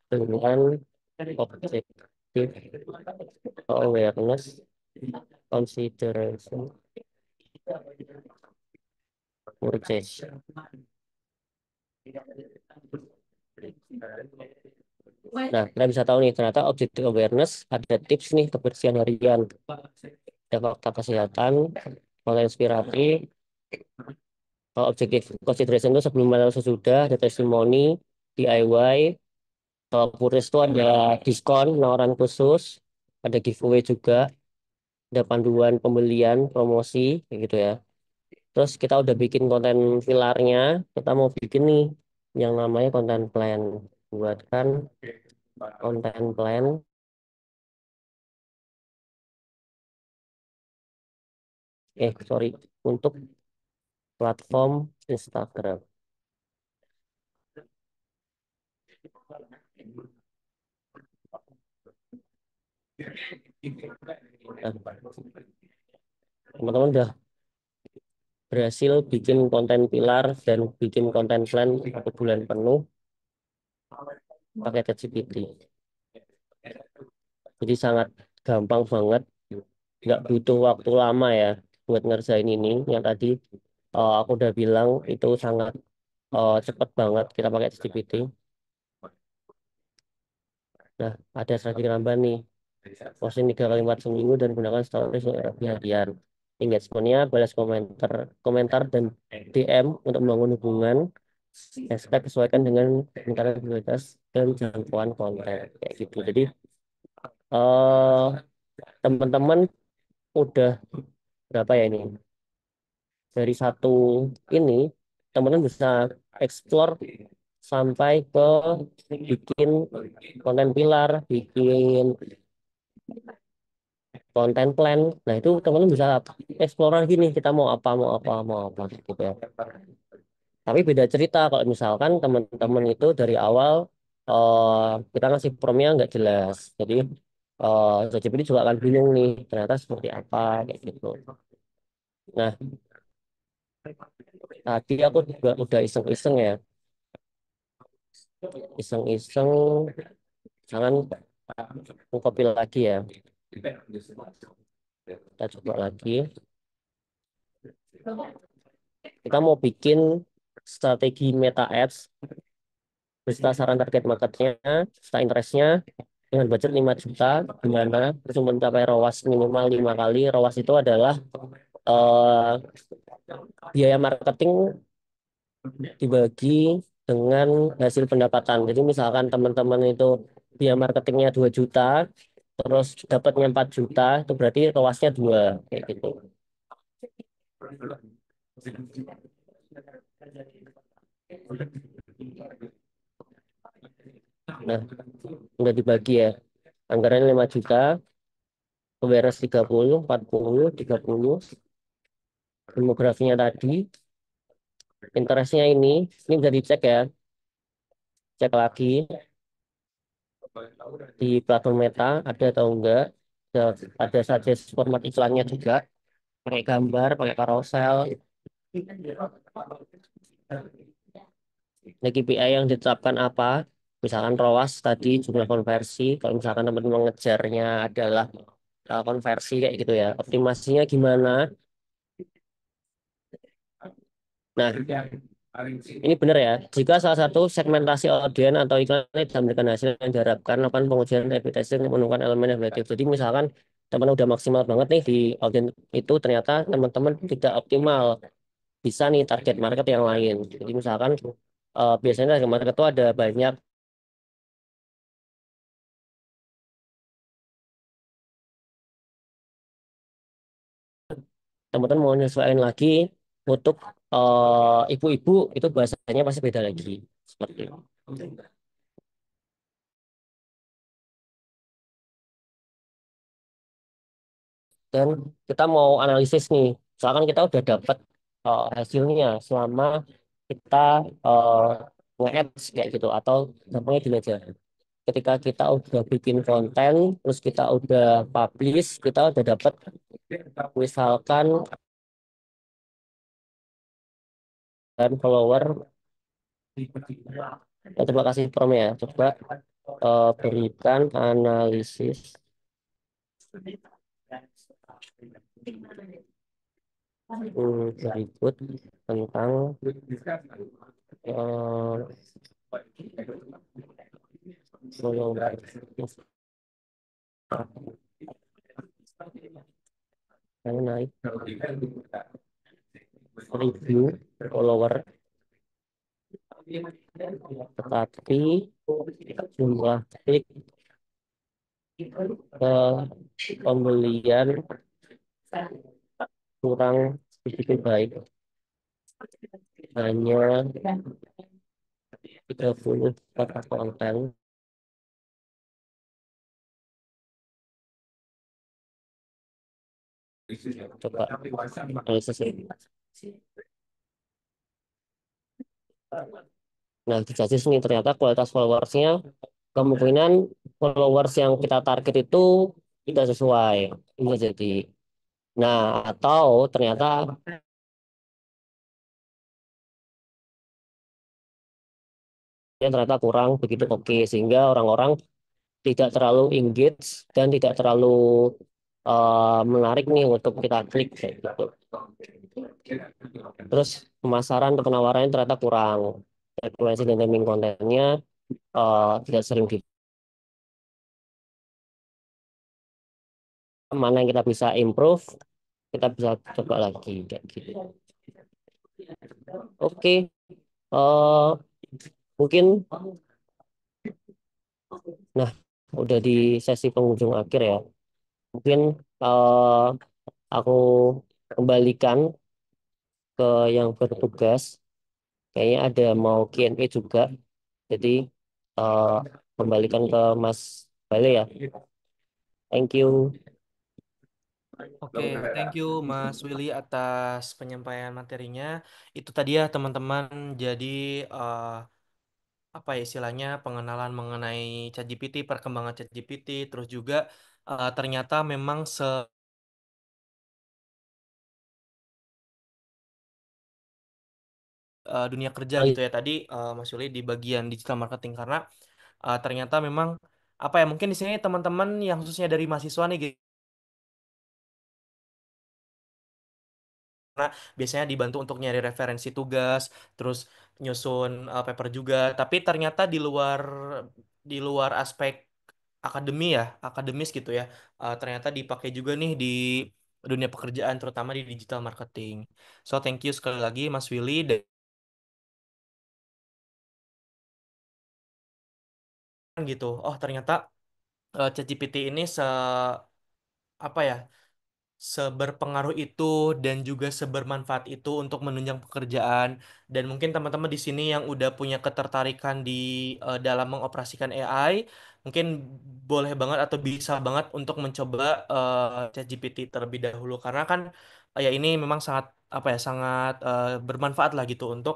dengan objektif awareness consideration purchase. Nah, kita bisa tahu nih, ternyata objective awareness ada tips nih kebersihan harian, ada fakta kesehatan, konten inspiratif, Kalau objektif consideration itu sebelum atau sesudah, ada testimoni, DIY. Kalau Puris itu ada diskon, penawaran khusus, ada giveaway juga, ada panduan pembelian, promosi, kayak gitu ya. Terus kita udah bikin konten pilarnya, kita mau bikin nih yang namanya konten plan. Buatkan konten plan, sorry, untuk platform Instagram. Nah, teman-teman udah berhasil bikin konten pilar dan bikin konten plan 1 bulan penuh pakai ChatGPT. Jadi sangat gampang banget, nggak butuh waktu lama ya buat ngerjain ini. Yang tadi aku udah bilang itu sangat cepet banget kita pakai ChatGPT. Nah, ada strategi tambahan nih. Posting 3 kali 4 seminggu dan gunakan stories untuk harian. Engagementnya balas komentar dan DM untuk membangun hubungan. Hashtag sesuaikan dengan lingkaran prioritas dan jangkauan konten kayak gitu. Jadi eh teman-teman udah berapa ya ini? Dari satu ini teman-teman bisa explore sampai ke bikin konten pilar, bikin konten plan. Nah, itu teman-teman bisa explore lagi nih, kita mau apa, mau apa, mau apa gitu ya. Tapi beda cerita kalau misalkan teman-teman itu dari awal kita ngasih promnya nggak jelas. Jadi ChatGPT juga akan bingung nih, ternyata seperti apa kayak gitu. Nah, tadi aku juga udah iseng-iseng ya, iseng-iseng, jangan aku copy lagi ya. Kita coba lagi. Kita mau bikin strategi meta ads beserta saran target marketnya, beserta interestnya, dengan budget 5 juta, gimana terus mencapai ROAS minimal 5 kali. ROAS itu adalah eh, biaya marketing dibagi dengan hasil pendapatan. Jadi misalkan teman-teman itu biaya marketingnya 2 juta, terus dapatnya 4 juta, itu berarti ROAS-nya 2, kayak gitu. Nah, udah dibagi ya. Anggarannya 5 juta, awareness 30, 40, 30, demografinya tadi, interestnya ini bisa dicek ya, cek lagi di platform Meta ada atau enggak. Ada suggest format iklannya juga, pakai gambar, pakai carousel. Nah, KPI yang ditetapkan apa? Misalkan ROAS tadi, jumlah konversi. Kalau misalkan teman-teman mengejarnya adalah konversi kayak gitu ya. Optimasinya gimana? Nah, ini benar ya. Jika salah satu segmentasi audiens atau iklan tidak memberikan hasil yang diharapkan, lakukan pengujian A/B testing untuk menemukan elemen yang negatif. Jadi misalkan teman-teman udah maksimal banget nih di audiens itu, ternyata teman-teman tidak optimal. Bisa nih target market yang lain. Jadi misalkan biasanya target market itu ada banyak. Teman-teman mau nyesuaiin lagi untuk ibu-ibu itu bahasanya pasti beda lagi. Seperti itu. Dan kita mau analisis nih. Misalkan kita udah dapat hasilnya selama kita uh, nge-ads kayak gitu, atau gampangnya gini aja. Ketika kita udah bikin konten, terus kita udah publish, kita udah dapat misalkan dan follower. Ya, terima kasih Prom ya. Coba berikan analisis berikut tentang follower yang naik. 1000 follower, tetapi jumlah klik ke pembelian kurang begitu baik, hanya 30 kata konten. Coba analisis ini. Nah, jadi sini ternyata kualitas followersnya kemungkinan followers yang kita target itu tidak sesuai. Bisa jadi. Nah, atau ternyata kurang begitu oke, sehingga orang-orang tidak terlalu engage dan tidak terlalu menarik nih untuk kita klik kayak gitu. Terus pemasaran atau penawarannya ternyata kurang, frekuensi dan timing kontennya tidak sering di mana yang kita bisa improve, kita bisa coba lagi kayak gitu. Oke, eh, mungkin nah udah di sesi penghujung akhir ya. Mungkin aku kembalikan ke yang bertugas. Kayaknya ada mau Q&A juga. Jadi eh, kembalikan ke Mas Bale ya. Thank you. Oke, thank you Mas Willy atas penyampaian materinya. Itu tadi ya teman-teman. Jadi eh, apa ya istilahnya pengenalan mengenai ChatGPT, perkembangan ChatGPT, terus juga ternyata memang dunia kerja Oh, gitu ya tadi Mas Yuli di bagian digital marketing karena ternyata memang apa ya mungkin di sini teman-teman yang khususnya dari mahasiswa nih karena biasanya dibantu untuk nyari referensi tugas terus nyusun paper juga tapi ternyata di luar aspek akademi ya akademis gitu ya ternyata dipakai juga nih di dunia pekerjaan terutama di digital marketing. So thank you sekali lagi Mas Willy dan gitu. Oh ternyata ChatGPT ini apa ya seberpengaruh itu dan juga sebermanfaat itu untuk menunjang pekerjaan dan mungkin teman-teman di sini yang udah punya ketertarikan di dalam mengoperasikan AI mungkin boleh banget atau bisa banget untuk mencoba ChatGPT terlebih dahulu karena kan ya ini memang sangat apa ya sangat bermanfaat lah gitu untuk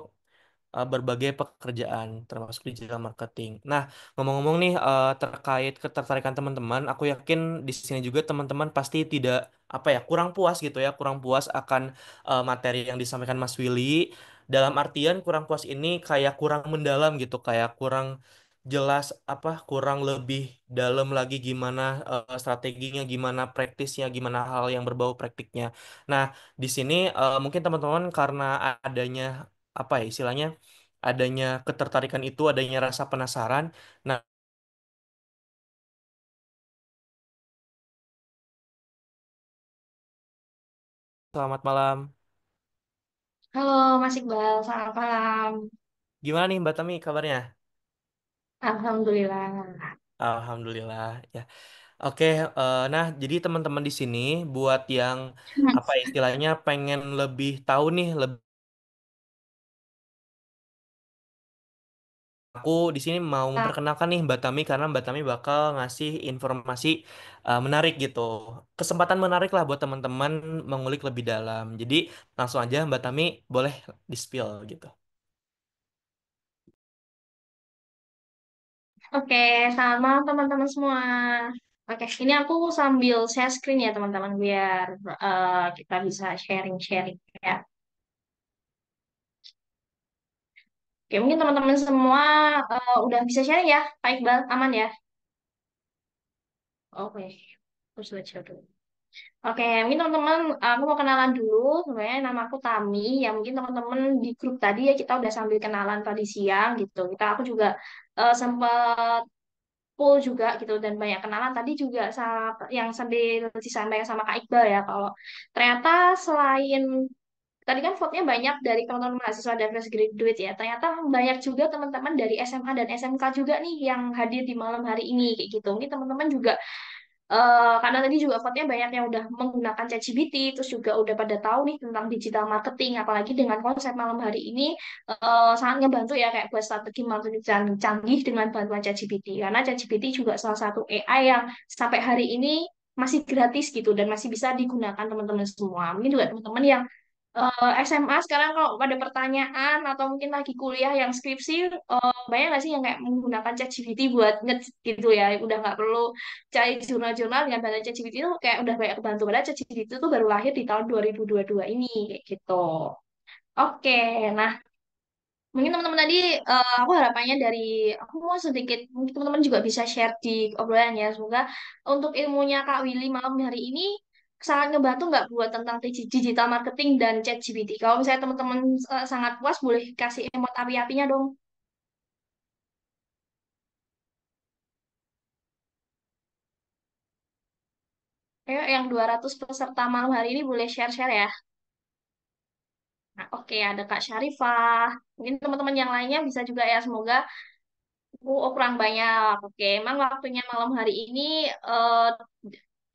berbagai pekerjaan termasuk digital marketing. Nah, ngomong-ngomong nih terkait ketertarikan teman-teman, aku yakin di sini juga teman-teman pasti tidak apa ya kurang puas gitu ya, kurang puas akan materi yang disampaikan Mas Willy. Dalam artian kurang puas ini kayak kurang mendalam gitu, kayak kurang jelas apa kurang lebih dalam lagi gimana strateginya, gimana praktisnya, gimana hal yang berbau praktiknya. Nah, di sini mungkin teman-teman karena adanya apa ya istilahnya adanya ketertarikan itu, adanya rasa penasaran. Nah, selamat malam. Halo Mas Iqbal, selamat malam. Gimana nih Mbak Tami kabarnya? Alhamdulillah. Alhamdulillah ya. Oke, nah jadi teman-teman di sini buat yang apa ya, istilahnya pengen lebih tahu nih, aku di sini mau memperkenalkan nih Mbak Tami karena Mbak Tami bakal ngasih informasi menarik gitu. Kesempatan menarik lah buat teman-teman mengulik lebih dalam. Jadi langsung aja Mbak Tami boleh di-spill gitu. Oke, selamat malam teman-teman semua. Oke, ini aku sambil share screen ya teman-teman biar kita bisa sharing-sharing ya. Oke, mungkin teman-teman semua udah bisa sharing ya, Pak Iqbal, aman ya? Oke, terus baca dulu. Oke, mungkin teman-teman, aku mau kenalan dulu. Sebenarnya nama aku Tami. Ya mungkin teman-teman di grup tadi ya kita udah sambil kenalan tadi siang gitu. Aku juga sempat full juga gitu dan banyak kenalan tadi juga yang sambil disampaikan sama Kak Iqbal ya kalau ternyata selain tadi kan vote-nya banyak dari teman-teman mahasiswa dan fresh graduate ya. Ternyata banyak juga teman-teman dari SMA dan SMK juga nih yang hadir di malam hari ini kayak gitu. Mungkin teman-teman juga karena tadi juga vote-nya banyak yang udah menggunakan ChatGPT, terus juga udah pada tahu nih tentang digital marketing, apalagi dengan konsep malam hari ini sangat ngebantu ya kayak buat strategi marketing canggih dengan bantuan ChatGPT. Karena ChatGPT juga salah satu AI yang sampai hari ini masih gratis gitu dan masih bisa digunakan teman-teman semua. Mungkin juga teman-teman yang SMA sekarang kalau ada pertanyaan atau mungkin lagi kuliah yang skripsi, banyak nggak sih yang kayak menggunakan ChatGPT buat nge gitu ya, udah nggak perlu cari jurnal-jurnal dengan bantuan ChatGPT itu kayak udah banyak kebantu. Padahal ChatGPT itu baru lahir di tahun 2022 ini kayak gitu. Oke, nah mungkin teman-teman tadi aku harapannya dari aku mau sedikit mungkin teman-teman juga bisa share di obrolan ya. Semoga untuk ilmunya Kak Willy malam hari ini sangat ngebantu nggak buat tentang digital marketing dan ChatGPT. Kalau misalnya teman-teman sangat puas boleh kasih emot api-apinya dong. Ayo yang 200 peserta malam hari ini boleh share-share ya. Nah, oke, ada Kak Syarifah. Mungkin teman-teman yang lainnya bisa juga ya. Semoga kurang banyak. Oke, emang waktunya malam hari ini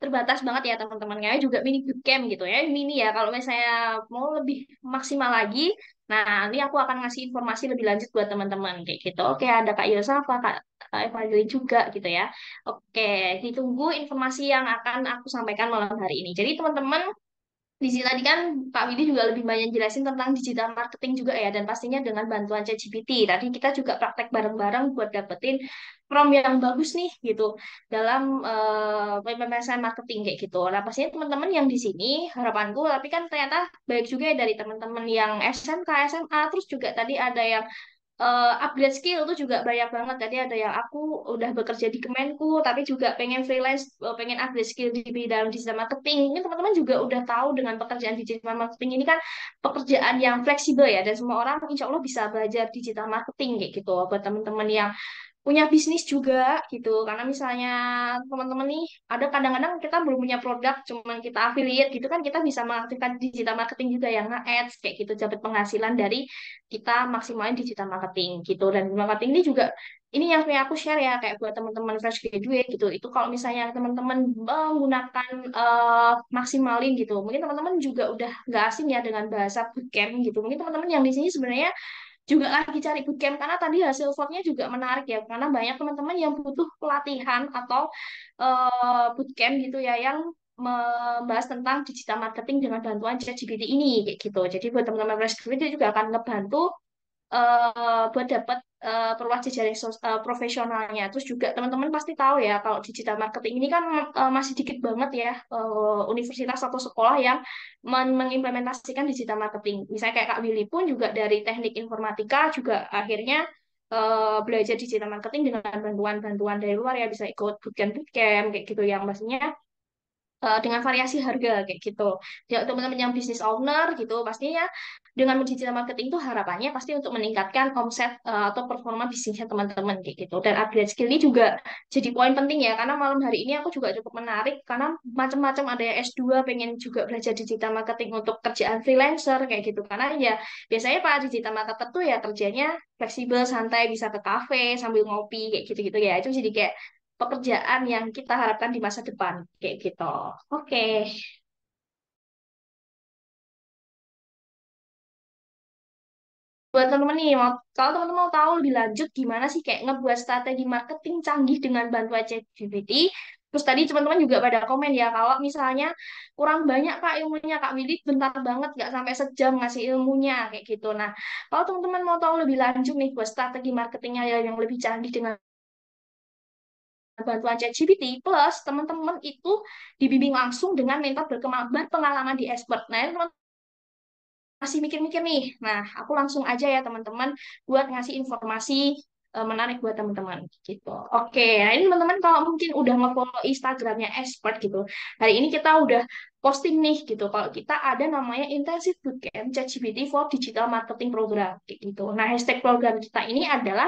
terbatas banget ya teman-teman. Kayak juga mini bootcamp gitu ya. Mini ya. Kalau misalnya mau lebih maksimal lagi, nah nanti aku akan ngasih informasi lebih lanjut buat teman-teman kayak gitu. Oke, ada Kak Yosafa, Kak Evangeline juga gitu ya. Oke, ditunggu informasi yang akan aku sampaikan malam hari ini. Jadi teman-teman di sini tadi kan Pak Widi juga lebih banyak jelasin tentang digital marketing juga ya, dan pastinya dengan bantuan ChatGPT. Tadi kita juga praktek bareng-bareng buat dapetin prompt yang bagus nih gitu dalam pementasan marketing kayak gitu. Nah pastinya teman-teman yang di sini harapanku, tapi kan ternyata baik juga ya dari teman-teman yang SMK, SMA, terus juga tadi ada yang upgrade skill tuh juga banyak banget. Tadi ada yang aku udah bekerja di Kemenku, tapi juga pengen freelance, pengen upgrade skill di bidang digital marketing. Mungkin teman-teman juga udah tahu dengan pekerjaan digital marketing ini kan pekerjaan yang fleksibel ya, dan semua orang insya Allah bisa belajar digital marketing kayak gitu. Buat teman-teman yang punya bisnis juga gitu, karena misalnya teman-teman nih ada kadang-kadang kita belum punya produk cuman kita affiliate gitu kan, kita bisa mengaktifkan digital marketing juga yang nge-ads kayak gitu, dapat penghasilan dari kita maksimalin digital marketing gitu. Dan marketing ini juga ini yang kayak aku share ya kayak buat teman-teman fresh graduate gitu, itu kalau misalnya teman-teman menggunakan maksimalin gitu, mungkin teman-teman juga udah nggak asing ya dengan bahasa bootcamp gitu. Mungkin teman-teman yang di sini sebenarnya juga lagi cari bootcamp, karena tadi hasil vote-nya juga menarik ya, karena banyak teman-teman yang butuh pelatihan atau bootcamp gitu ya yang membahas tentang digital marketing dengan bantuan ChatGPT ini kayak gitu. Jadi buat teman-teman fresh graduate juga akan ngebantu buat dapat perluas jejaring profesionalnya. Terus juga teman-teman pasti tahu ya kalau digital marketing ini kan masih dikit banget ya universitas atau sekolah yang mengimplementasikan digital marketing. Misalnya kayak Kak Willy pun juga dari teknik informatika juga akhirnya belajar digital marketing dengan bantuan-bantuan dari luar ya, bisa ikut bootcamp kayak gitu yang maksudnya dengan variasi harga kayak gitu. Ya, teman-teman yang business owner gitu, pastinya dengan digital marketing itu harapannya pasti untuk meningkatkan omset atau performa bisnisnya teman-teman kayak gitu. Dan upgrade skill ini juga jadi poin penting ya, karena malam hari ini aku juga cukup menarik karena macam-macam, ada yang S2 pengen juga belajar digital marketing untuk kerjaan freelancer kayak gitu. Karena ya biasanya Pak digital marketer tuh ya kerjanya fleksibel, santai, bisa ke kafe sambil ngopi kayak gitu-gitu ya. Itu jadi kayak pekerjaan yang kita harapkan di masa depan kayak gitu. Oke, buat teman-teman nih, kalau teman-teman mau tahu lebih lanjut gimana sih kayak ngebuat strategi marketing canggih dengan bantuan ChatGPT, terus tadi teman-teman juga pada komen ya kalau misalnya kurang banyak Kak ilmunya, Kak Willy bentar banget nggak sampai sejam ngasih ilmunya kayak gitu. Nah, kalau teman-teman mau tahu lebih lanjut nih buat strategi marketingnya yang lebih canggih dengan bantuan ChatGPT, plus teman-teman itu dibimbing langsung dengan mentor berpengalaman di expert. Nah, teman masih mikir-mikir nih. Nah, aku langsung aja ya teman-teman buat ngasih informasi menarik buat teman-teman gitu. Oke, nah ini teman-teman kalau mungkin udah nge-follow Instagramnya Expert gitu. Hari ini kita udah posting nih gitu. Kalau kita ada namanya Intensive Bootcamp ChatGPT for Digital Marketing Program kayak gitu. Nah, hashtag program kita ini adalah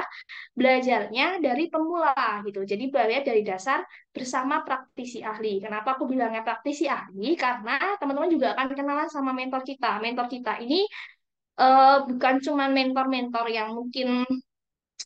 belajarnya dari pemula gitu. Jadi belajar dari dasar bersama praktisi ahli. Kenapa aku bilangnya praktisi ahli? Karena teman-teman juga akan kenalan sama mentor kita. Mentor kita ini bukan cuma mentor-mentor yang mungkin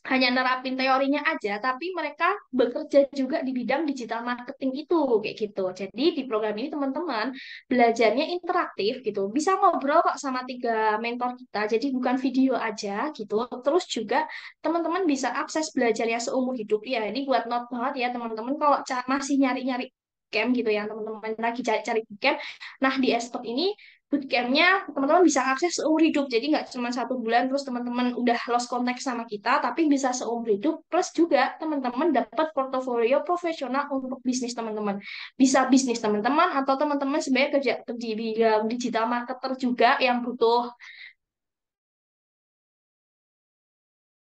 hanya nerapin teorinya aja, tapi mereka bekerja juga di bidang digital marketing itu, kayak gitu. Jadi di program ini teman-teman belajarnya interaktif gitu, bisa ngobrol kok sama tiga mentor kita, jadi bukan video aja gitu. Terus juga teman-teman bisa akses belajarnya seumur hidup ya. Ini buat note banget ya teman-teman kalau masih nyari-nyari camp gitu ya, teman-teman lagi cari-cari camp. Nah di Esport ini bootcampnya teman-teman bisa akses seumur hidup, jadi nggak cuma 1 bulan terus teman-teman udah lost contact sama kita, tapi bisa seumur hidup, plus juga teman-teman dapat portofolio profesional untuk bisnis teman-teman, bisa bisnis teman-teman atau teman-teman sebenarnya kerja di bidang digital marketer juga yang butuh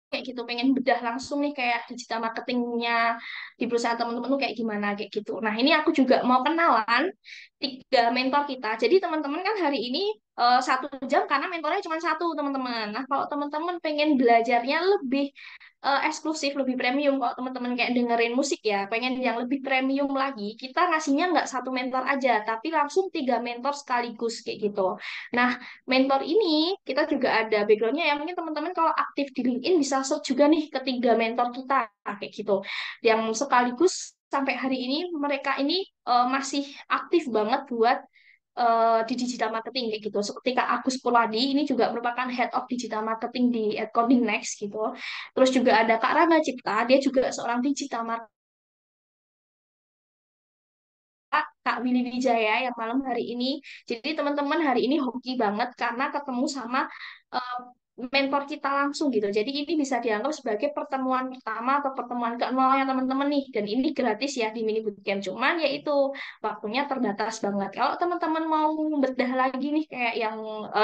kayak gitu, pengen bedah langsung nih kayak digital marketingnya di perusahaan teman-teman tuh kayak gimana kayak gitu. Nah ini aku juga mau kenalan 3 mentor kita. Jadi teman-teman kan hari ini 1 jam karena mentornya cuma satu teman-teman. Nah kalau teman-teman pengen belajarnya lebih eksklusif, lebih premium, kalau teman-teman kayak dengerin musik ya, pengen yang lebih premium lagi, kita ngasihnya nggak 1 mentor aja, tapi langsung 3 mentor sekaligus kayak gitu. Nah mentor ini kita juga ada backgroundnya ya, mungkin teman-teman kalau aktif di LinkedIn bisa search juga nih ke 3 mentor kita kayak gitu, yang sekaligus sampai hari ini mereka ini masih aktif banget buat di digital marketing kayak gitu. Seperti Kak Agus Purwadi ini juga merupakan head of digital marketing di Coding Next gitu. Terus juga ada Kak Rama Cipta, dia juga seorang digital marketing. Kak Willy Wijaya yang malam hari ini. Jadi teman-teman hari ini hoki banget karena ketemu sama uh, mentor kita langsung gitu. Jadi ini bisa dianggap sebagai pertemuan pertama atau pertemuan ke-0 teman-teman nih. Dan ini gratis ya di mini bootcamp. Cuman ya itu waktunya terbatas banget. Kalau teman-teman mau bedah lagi nih kayak yang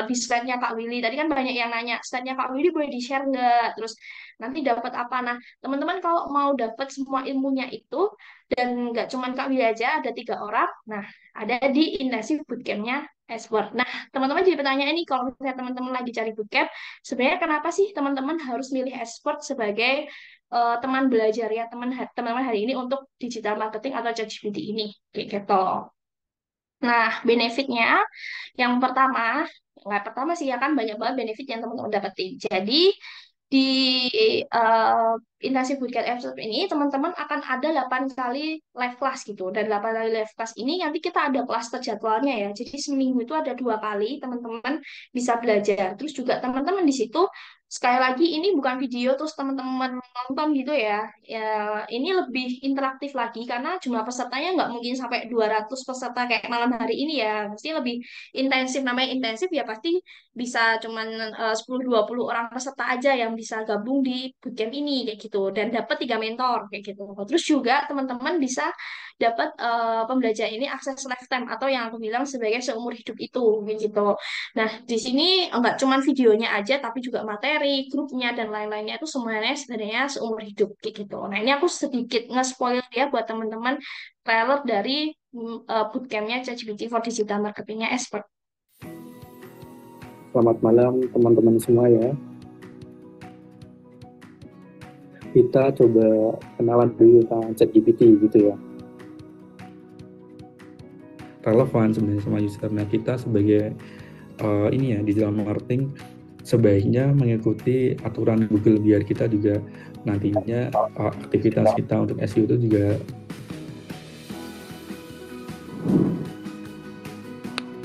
di slide-nya Kak Willy. Tadi kan banyak yang nanya, slide-nya Kak Willy boleh di-share nggak? Terus nanti dapat apa? Nah, teman-teman kalau mau dapat semua ilmunya itu, dan nggak cuma Kak Willy aja, ada 3 orang. Nah, ada di intensive bootcampnya Esport. Nah, teman-teman jadi pertanyaan ini, kalau misalnya teman-teman lagi cari bootcamp, sebenarnya kenapa sih teman-teman harus milih Esport sebagai teman belajar ya teman-teman hari ini untuk digital marketing atau ChatGPT ini, kayak gitu. Nah, benefitnya yang pertama, nggak pertama sih ya kan banyak banget benefit yang teman-teman dapetin. Jadi di uh, intensive bootcamp episode ini teman-teman akan ada 8 kali live class gitu, dan 8 kali live class ini nanti kita ada kelas terjadwalnya ya, jadi seminggu itu ada 2 kali teman-teman bisa belajar. Terus juga teman-teman di situ sekali lagi ini bukan video terus teman-teman nonton gitu ya, ya ini lebih interaktif lagi karena jumlah pesertanya nggak mungkin sampai 200 peserta kayak malam hari ini ya, pasti lebih intensif. Namanya intensif ya pasti bisa cuman 10-20 orang peserta aja yang bisa gabung di bootcamp ini kayak gitu, dan dapat 3 mentor kayak gitu. Terus juga teman-teman bisa dapat pembelajaran ini akses lifetime atau yang aku bilang sebagai seumur hidup itu kayak gitu. Nah di sini enggak cuman videonya aja tapi juga materi grupnya dan lain-lainnya itu semuanya sebenarnya seumur hidup kayak gitu. Nah ini aku sedikit nge-spoil ya buat teman-teman trailer dari bootcampnya ChatGPT for Digital Marketingnya Expert. Selamat malam teman-teman semua ya. Kita coba kenalan dulu tentang ChatGPT gitu ya. Relevan sebenarnya sama user. Nah kita sebagai ini ya digital marketing sebaiknya mengikuti aturan Google biar kita juga nantinya aktivitas kita untuk SEO itu juga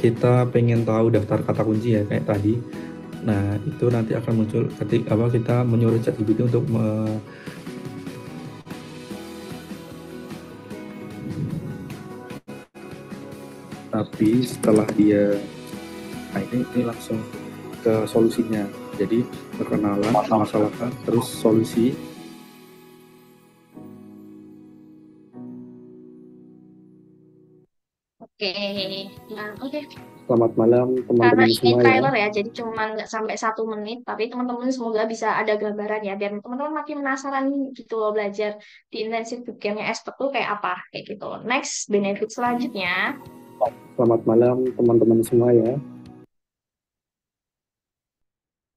kita pengen tahu daftar kata kunci ya kayak tadi. Nah itu nanti akan muncul ketika kita menyuruh ChatGPT untuk tapi setelah dia ini langsung ke solusinya. Jadi perkenalan, permasalahan, terus solusi. Oke, nah, oke. Selamat malam Karena teman-teman ini semua ya. trailer ya, jadi cuma nggak sampai 1 menit, tapi teman-teman semoga bisa ada gambaran ya, biar teman-teman makin penasaran gitu loh belajar di intensive bootcampnya expert tuh kayak apa, kayak gitu. Next, benefit selanjutnya. Selamat malam teman-teman semua ya.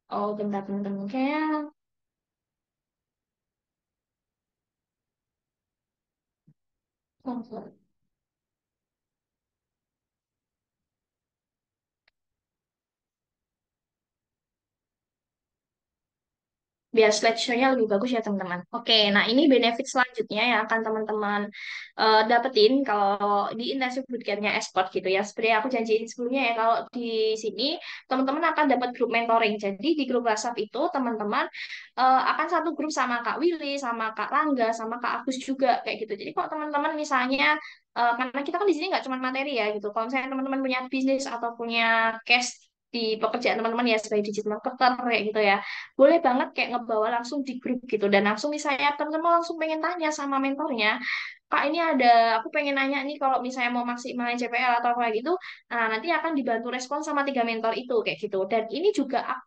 Oh, bentar teman-teman, kayak biar slideshow-nya lebih bagus ya teman-teman. Oke, nah ini benefit selanjutnya yang akan teman-teman dapetin kalau di intensive bootcamp-nya Esport gitu ya. Seperti yang aku janjiin sebelumnya ya, kalau di sini teman-teman akan dapat grup mentoring. Jadi di grup WhatsApp itu teman-teman akan satu grup sama Kak Willy, sama Kak Rangga, sama Kak Agus juga kayak gitu. Jadi kalau teman-teman misalnya karena kita kan di sini nggak cuma materi ya gitu. Kalau misalnya teman-teman punya bisnis atau punya case di pekerjaan teman-teman ya sebagai digital marketer kayak gitu ya, boleh banget kayak ngebawa langsung di grup gitu, dan langsung misalnya teman-teman langsung pengen tanya sama mentornya, Kak ini ada, aku pengen nanya nih kalau misalnya mau maksimalin CPL atau apa gitu, nah nanti akan dibantu respon sama 3 mentor itu kayak gitu. Dan ini juga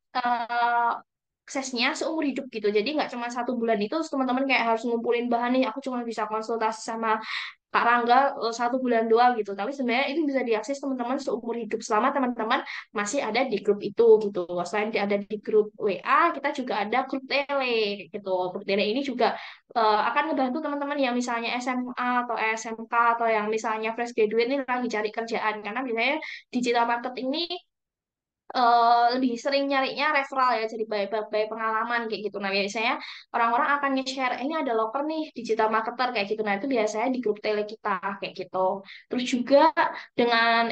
aksesnya seumur hidup gitu, jadi nggak cuma 1 bulan itu terus teman-teman kayak harus ngumpulin bahan nih, aku cuma bisa konsultasi sama Kak Rangga 1 bulan doang gitu. Tapi sebenarnya itu bisa diakses teman-teman seumur hidup selama teman-teman masih ada di grup itu gitu. Selain ada di grup WA, kita juga ada grup tele gitu. Grup tele ini juga akan ngebantu teman-teman yang misalnya SMA atau SMK atau yang misalnya fresh graduate ini lagi cari kerjaan, karena biasanya digital marketing ini lebih sering nyarinya referral ya, jadi by pengalaman kayak gitu. Nah biasanya orang-orang akan nge-share ini ada loker nih digital marketer kayak gitu. Nah itu biasanya di grup tele kita kayak gitu. Terus juga dengan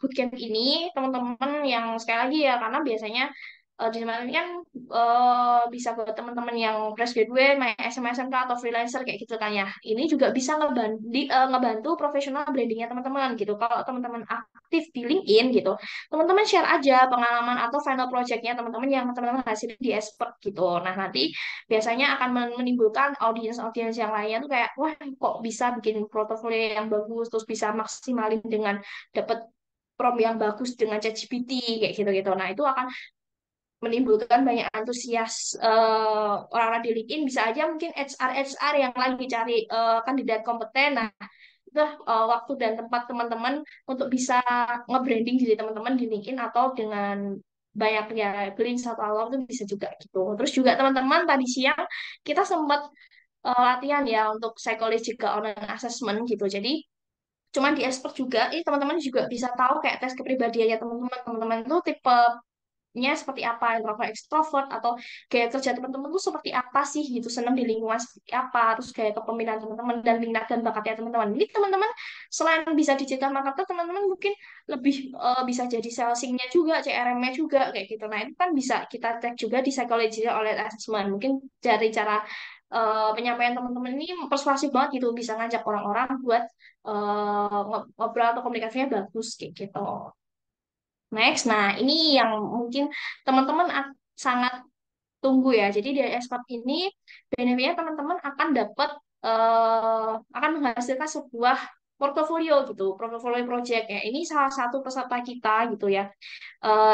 bootcamp ini teman-teman yang sekali lagi ya, karena biasanya di mana ini kan bisa buat teman-teman yang fresh graduate, main SMA SMK atau freelancer kayak gitu kan ya. Ini juga bisa ngebantu profesional brandingnya teman-teman gitu. Kalau teman-teman aktif di LinkedIn gitu, teman-teman share aja pengalaman atau final projectnya teman-teman yang teman-teman hasilin di expert gitu. Nah, nanti biasanya akan menimbulkan audiens-audiens yang lainnya tuh kayak, wah kok bisa bikin portofolio yang bagus, terus bisa maksimalin dengan dapat prompt yang bagus dengan ChatGPT kayak gitu-gitu. Nah, itu akan menimbulkan banyak antusias orang-orang di LinkedIn, bisa aja mungkin HR yang lagi cari kandidat kompeten. Nah, itu waktu dan tempat teman-teman untuk bisa nge-branding diri teman-teman di LinkedIn atau dengan banyak ya beli satu alam itu bisa juga gitu. Terus juga teman-teman tadi siang kita sempat latihan ya untuk psychological online assessment gitu. Jadi cuman di expert juga, ini teman-teman juga bisa tahu kayak tes kepribadiannya teman-teman. Teman-teman itu tipe nya seperti apa, introvert extrovert atau gaya kerja teman-teman tuh seperti apa sih gitu, senang di lingkungan seperti apa, terus gaya kepemimpinan teman-teman dan minat dan bakatnya teman-teman. Jadi teman-teman selain bisa digital marketer, teman-teman mungkin lebih bisa jadi salesingnya juga, CRM-nya juga kayak gitu. Nah itu kan bisa kita cek juga di psychology oleh assessment. Mungkin dari cara penyampaian teman-teman ini persuasif banget gitu, bisa ngajak orang-orang buat ngobrol atau komunikasinya bagus kayak gitu. Next, nah ini yang mungkin teman-teman sangat tunggu ya. Jadi dari expert ini benefitnya teman-teman akan dapat akan menghasilkan sebuah portofolio gitu, portofolio project ya. Ini salah satu peserta kita gitu ya.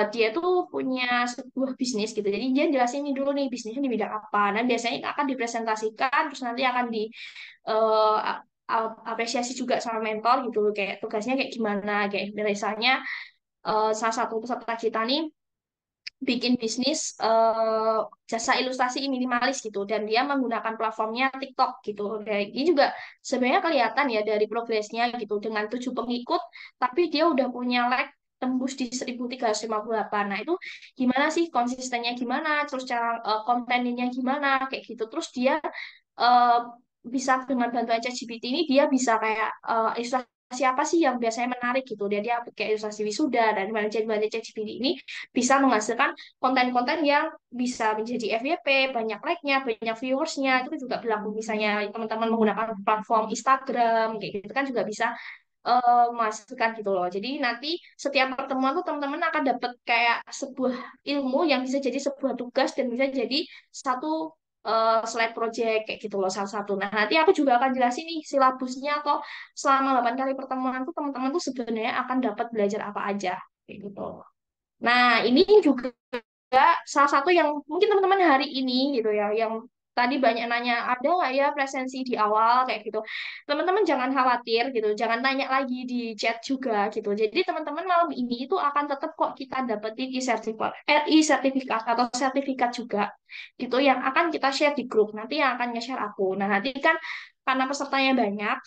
Dia tuh punya sebuah bisnis gitu. Jadi dia jelasin ini dulu nih bisnisnya di bidang apa. Dan biasanya akan dipresentasikan, terus nanti akan di eh, apresiasi juga sama mentor gitu, kayak tugasnya kayak gimana, kayak misalnya salah satu peserta kita nih bikin bisnis jasa ilustrasi minimalis gitu, dan dia menggunakan platformnya TikTok gitu. Dan ini juga sebenarnya kelihatan ya dari progresnya gitu, dengan 7 pengikut tapi dia udah punya like tembus di 1358. Nah itu gimana sih konsistennya, gimana terus cara kontennya gimana kayak gitu. Terus dia eh, bisa dengan bantuan ChatGPT ini dia bisa kayak ilustrasi apa sih yang biasanya menarik gitu, dia pakai ilustrasi wisuda, dan bantuan ChatGPT ini bisa menghasilkan konten-konten yang bisa menjadi FYP, banyak like-nya, banyak viewersnya. Itu juga berlaku misalnya teman-teman menggunakan platform Instagram kayak gitu kan, juga bisa menghasilkan gitu loh. Jadi nanti setiap pertemuan tuh teman-teman akan dapat kayak sebuah ilmu yang bisa jadi sebuah tugas dan bisa jadi satu slide project kayak gitu loh salah satu. Nah, nanti aku juga akan jelasin nih silabusnya atau selama 8 kali pertemuan tuh teman-teman tuh sebenarnya akan dapat belajar apa aja kayak gitu. Nah, ini juga salah satu yang mungkin teman-teman hari ini gitu ya, yang tadi banyak nanya, ada nggak ya presensi di awal kayak gitu. Teman-teman jangan khawatir gitu, jangan tanya lagi di chat juga gitu. Jadi teman-teman malam ini itu akan tetap kok kita dapetin e-sertifikat atau sertifikat juga gitu yang akan kita share di grup. Nanti yang akan nge-share aku. Nah, nanti kan karena pesertanya banyak,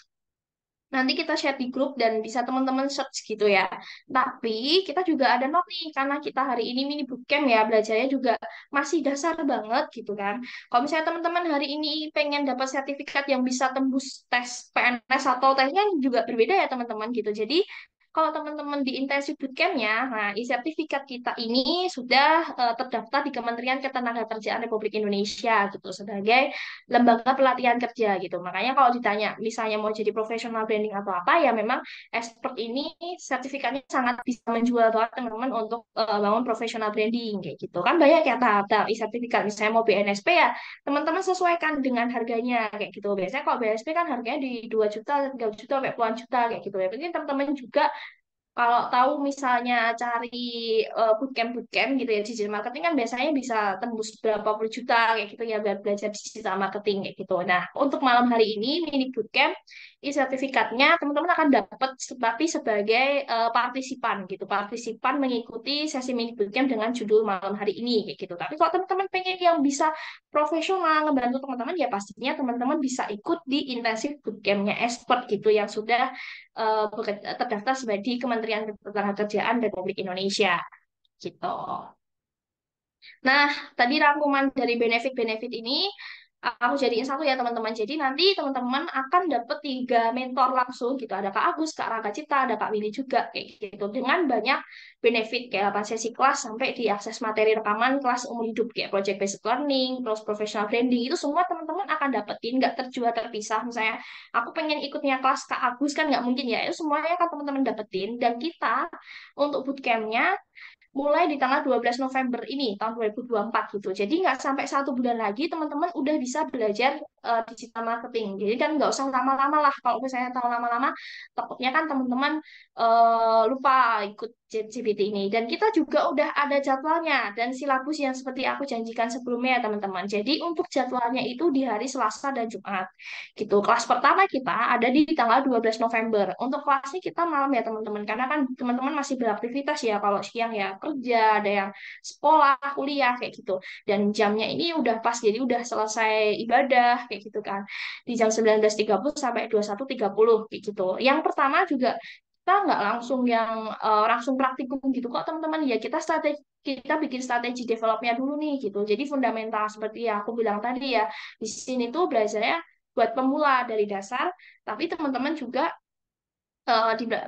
nanti kita share di grup dan bisa teman-teman search gitu ya. Tapi kita juga ada note nih, karena kita hari ini mini bootcamp ya, belajarnya juga masih dasar banget gitu kan. Kalau misalnya teman-teman hari ini pengen dapat sertifikat yang bisa tembus tes PNS atau tesnya juga berbeda ya teman-teman gitu. Jadi kalau teman-teman di intensif bootcampnya, nah e-sertifikat kita ini sudah terdaftar di Kementerian Ketenagakerjaan Republik Indonesia gitu sebagai lembaga pelatihan kerja gitu. Makanya kalau ditanya misalnya mau jadi professional branding atau apa ya memang expert ini sertifikatnya sangat bisa menjual banget teman-teman untuk bangun professional branding kayak gitu. Kan banyak ya tahap-tahap sertifikat misalnya mau BNSP ya teman-teman sesuaikan dengan harganya kayak gitu. Biasanya kalau BNSP kan harganya di 2 juta, 3 juta, sampai puluhan juta kayak gitu ya. Penting teman-teman juga kalau tahu misalnya cari bootcamp-bootcamp gitu ya digital marketing kan biasanya bisa tembus berapa puluh juta kayak gitu ya buat belajar digital marketing kayak gitu. Nah, untuk malam hari ini mini bootcamp sertifikatnya teman-teman akan dapat tapi sebagai partisipan gitu. Partisipan mengikuti sesi mini bootcamp dengan judul malam hari ini kayak gitu. Tapi kalau teman-teman pengen yang bisa profesional ngebantu teman-teman ya pastinya teman-teman bisa ikut di intensif bootcampnya expert gitu yang sudah terdaftar sebagai di Kementerian Ketenagakerjaan Republik Indonesia gitu. Nah, tadi rangkuman dari benefit-benefit ini aku jadiin satu ya teman-teman. Jadi nanti teman-teman akan dapat 3 mentor langsung gitu. Ada Kak Agus, Kak Raka Cipta, ada Kak Willy juga kayak gitu. Dengan banyak benefit kayak 8 sesi kelas sampai diakses materi rekaman kelas umur hidup kayak project based learning, terus professional branding itu semua teman-teman akan dapetin nggak terjual terpisah. Misalnya aku pengen ikutnya kelas Kak Agus kan nggak mungkin ya. Itu semuanya kan teman-teman dapetin dan kita untuk bootcampnya mulai di tanggal 12 November ini tahun 2024 gitu. Jadi nggak sampai 1 bulan lagi teman-teman udah bisa belajar digital marketing. Jadi kan nggak usah lama-lama lah. Kalau misalnya tahu lama-lama, takutnya kan teman-teman lupa ikut ChatGPT ini. Dan kita juga udah ada jadwalnya dan silabus yang seperti aku janjikan sebelumnya ya teman-teman. Jadi untuk jadwalnya itu di hari Selasa dan Jumat gitu. Kelas pertama kita ada di tanggal 12 November. Untuk kelasnya kita malam ya teman-teman. Karena kan teman-teman masih beraktivitas ya. Kalau siang ya kerja, ada yang sekolah, kuliah kayak gitu. Dan jamnya ini udah pas, jadi udah selesai ibadah kayak gitu kan. Di jam 19.30 sampai 21.30 kayak gitu. Yang pertama juga kita nggak langsung yang langsung praktikum gitu kok teman-teman ya kita bikin strategi developnya dulu nih gitu. Jadi fundamental seperti yang aku bilang tadi ya. Di sini tuh belajarnya buat pemula dari dasar, tapi teman-teman juga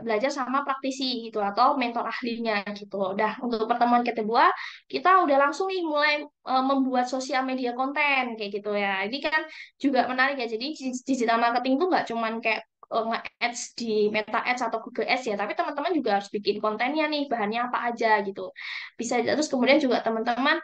belajar sama praktisi gitu atau mentor ahlinya gitu. Udah untuk pertemuan kedua kita udah langsung nih mulai membuat sosial media konten kayak gitu ya. Ini kan juga menarik ya. Jadi digital marketing tuh nggak cuman kayak nge-ads di Meta Ads atau Google Ads ya, tapi teman-teman juga harus bikin kontennya nih, bahannya apa aja gitu. Bisa terus kemudian juga teman-teman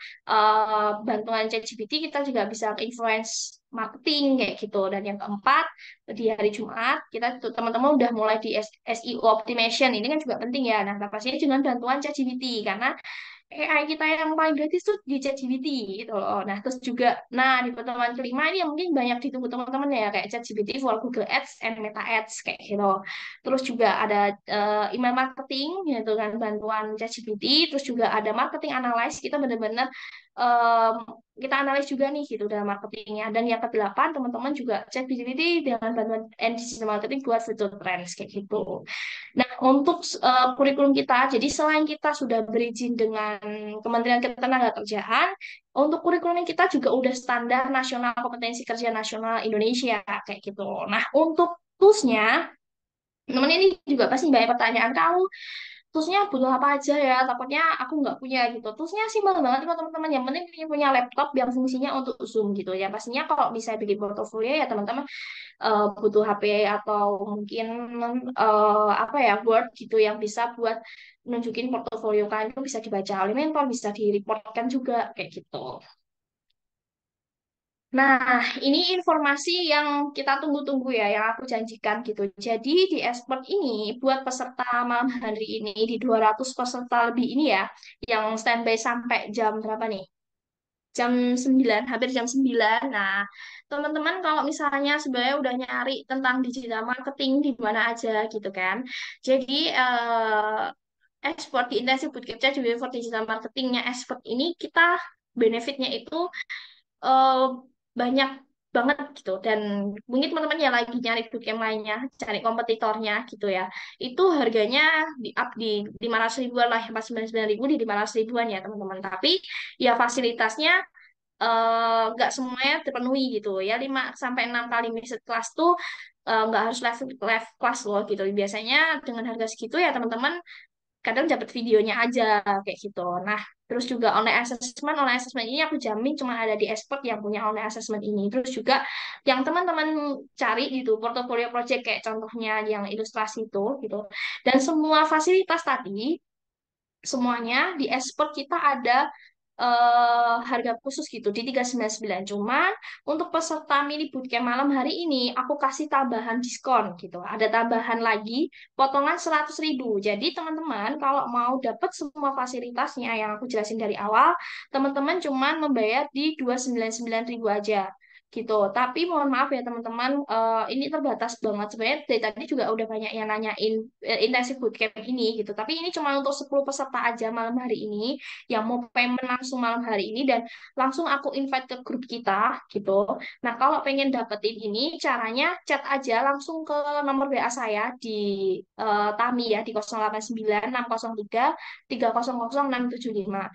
bantuan ChatGPT kita juga bisa influence marketing kayak gitu. Dan yang keempat di hari Jumat kita teman-teman udah mulai di SEO optimization ini kan juga penting ya. Nah, pastinya dengan bantuan ChatGPT karena AI kita yang paling gratis tuh di ChatGPT gitu loh. Nah, terus juga, nah di pertemuan kelima ini yang mungkin banyak ditunggu teman-teman ya, kayak ChatGPT for Google Ads and Meta Ads kayak gitu. Terus juga ada email marketing, yaitu kan bantuan ChatGPT. Terus juga ada marketing analyze, kita benar-benar kita analis juga nih gitu dalam marketingnya. Dan yang kedelapan, teman-teman juga ChatGPT dengan bantuan digital marketing buat fitur trends kayak gitu. Nah, untuk kurikulum kita, jadi selain kita sudah berizin dengan Kementerian Ketenagakerjaan, untuk kurikulum kita juga udah standar nasional kompetensi kerja nasional Indonesia kayak gitu. Nah, untuk toolsnya, teman ini juga pasti banyak pertanyaan kamu. Terusnya butuh apa aja ya, takutnya aku nggak punya gitu. Terusnya simpel banget kok teman-teman, yang penting punya laptop yang fungsinya untuk Zoom gitu ya. Pastinya kalau bisa bikin portofolio ya teman-teman butuh HP atau mungkin apa ya Word gitu yang bisa buat nunjukin portofolio kalian itu bisa dibaca oleh mentor, bisa direportkan juga kayak gitu. Nah, ini informasi yang kita tunggu-tunggu ya, yang aku janjikan gitu. Jadi di Esport ini buat peserta malam hari ini di 200 peserta lebih ini ya, yang standby sampai jam berapa nih? Jam 9, hampir jam 9. Nah, teman-teman kalau misalnya sebenarnya udah nyari tentang digital marketing di mana aja gitu kan. Jadi Expert di Intensive Bootcamp Jadi for Digital Marketingnya Expert ini kita benefitnya itu eh, banyak banget gitu, dan mungkin teman-teman yang lagi nyari bootcamp lainnya, cari kompetitornya gitu ya, itu harganya di up di 500 ribuan lah, 499 ribu di 500 ribuan ya teman-teman. Tapi ya fasilitasnya nggak semuanya terpenuhi gitu ya, 5 sampai 6 kali visit kelas tuh nggak harus live kelas loh gitu. Biasanya dengan harga segitu ya teman-teman kadang dapat videonya aja kayak gitu. Nah, terus juga online assessment ini aku jamin cuma ada di Expert yang punya online assessment ini. Terus juga yang teman-teman cari gitu, portfolio project kayak contohnya yang ilustrasi itu gitu. Dan semua fasilitas tadi semuanya di Expert kita ada harga khusus gitu di 399. Cuman untuk peserta mini bootcamp malam hari ini aku kasih tambahan diskon gitu. Ada tambahan lagi potongan 100 ribu. Jadi teman-teman kalau mau dapat semua fasilitasnya yang aku jelasin dari awal, teman-teman cuman membayar di 299 ribu aja gitu. Tapi mohon maaf ya teman-teman, ini terbatas banget. Sebenarnya dari tadi juga udah banyak yang nanyain intensive bootcamp ini gitu. Tapi ini cuma untuk 10 peserta aja malam hari ini yang mau payment langsung malam hari ini, dan langsung aku invite ke grup kita gitu. Nah, kalau pengen dapetin ini caranya chat aja langsung ke nomor WA saya di Tami ya di 089603300675.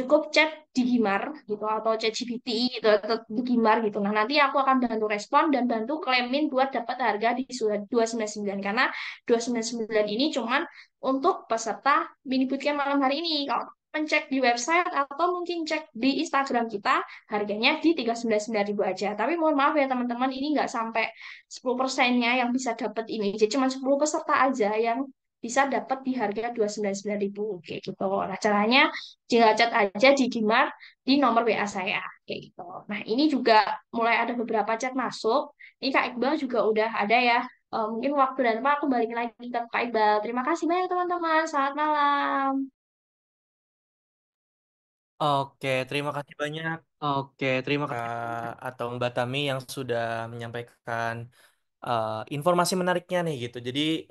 Cukup chat di Gimar gitu atau chat GPT gitu atau di Gimar gitu. Nah, nanti aku akan bantu respon dan bantu claimin buat dapat harga di 299, karena 299 ini cuman untuk peserta mini bootcamp malam hari ini. Kalau mencek di website atau mungkin cek di Instagram kita, harganya di 399 ribu aja. Tapi mohon maaf ya teman-teman, ini nggak sampai 10%-nya yang bisa dapat ini. Jadi cuma 10 peserta aja yang bisa dapat di harga 299 ribu kayak gitu. Nah, caranya tinggal chat aja di Gimar di nomor WA saya kayak gitu. Nah, ini juga mulai ada beberapa chat masuk. Ini Kak Iqbal juga udah ada ya. Mungkin waktu dan tempat aku balik lagi ke Kak Iqbal. Terima kasih banyak teman-teman. Selamat malam. Oke, terima kasih banyak. Oke, terima kasih atau Mbak Tami yang sudah menyampaikan informasi menariknya nih gitu. Jadi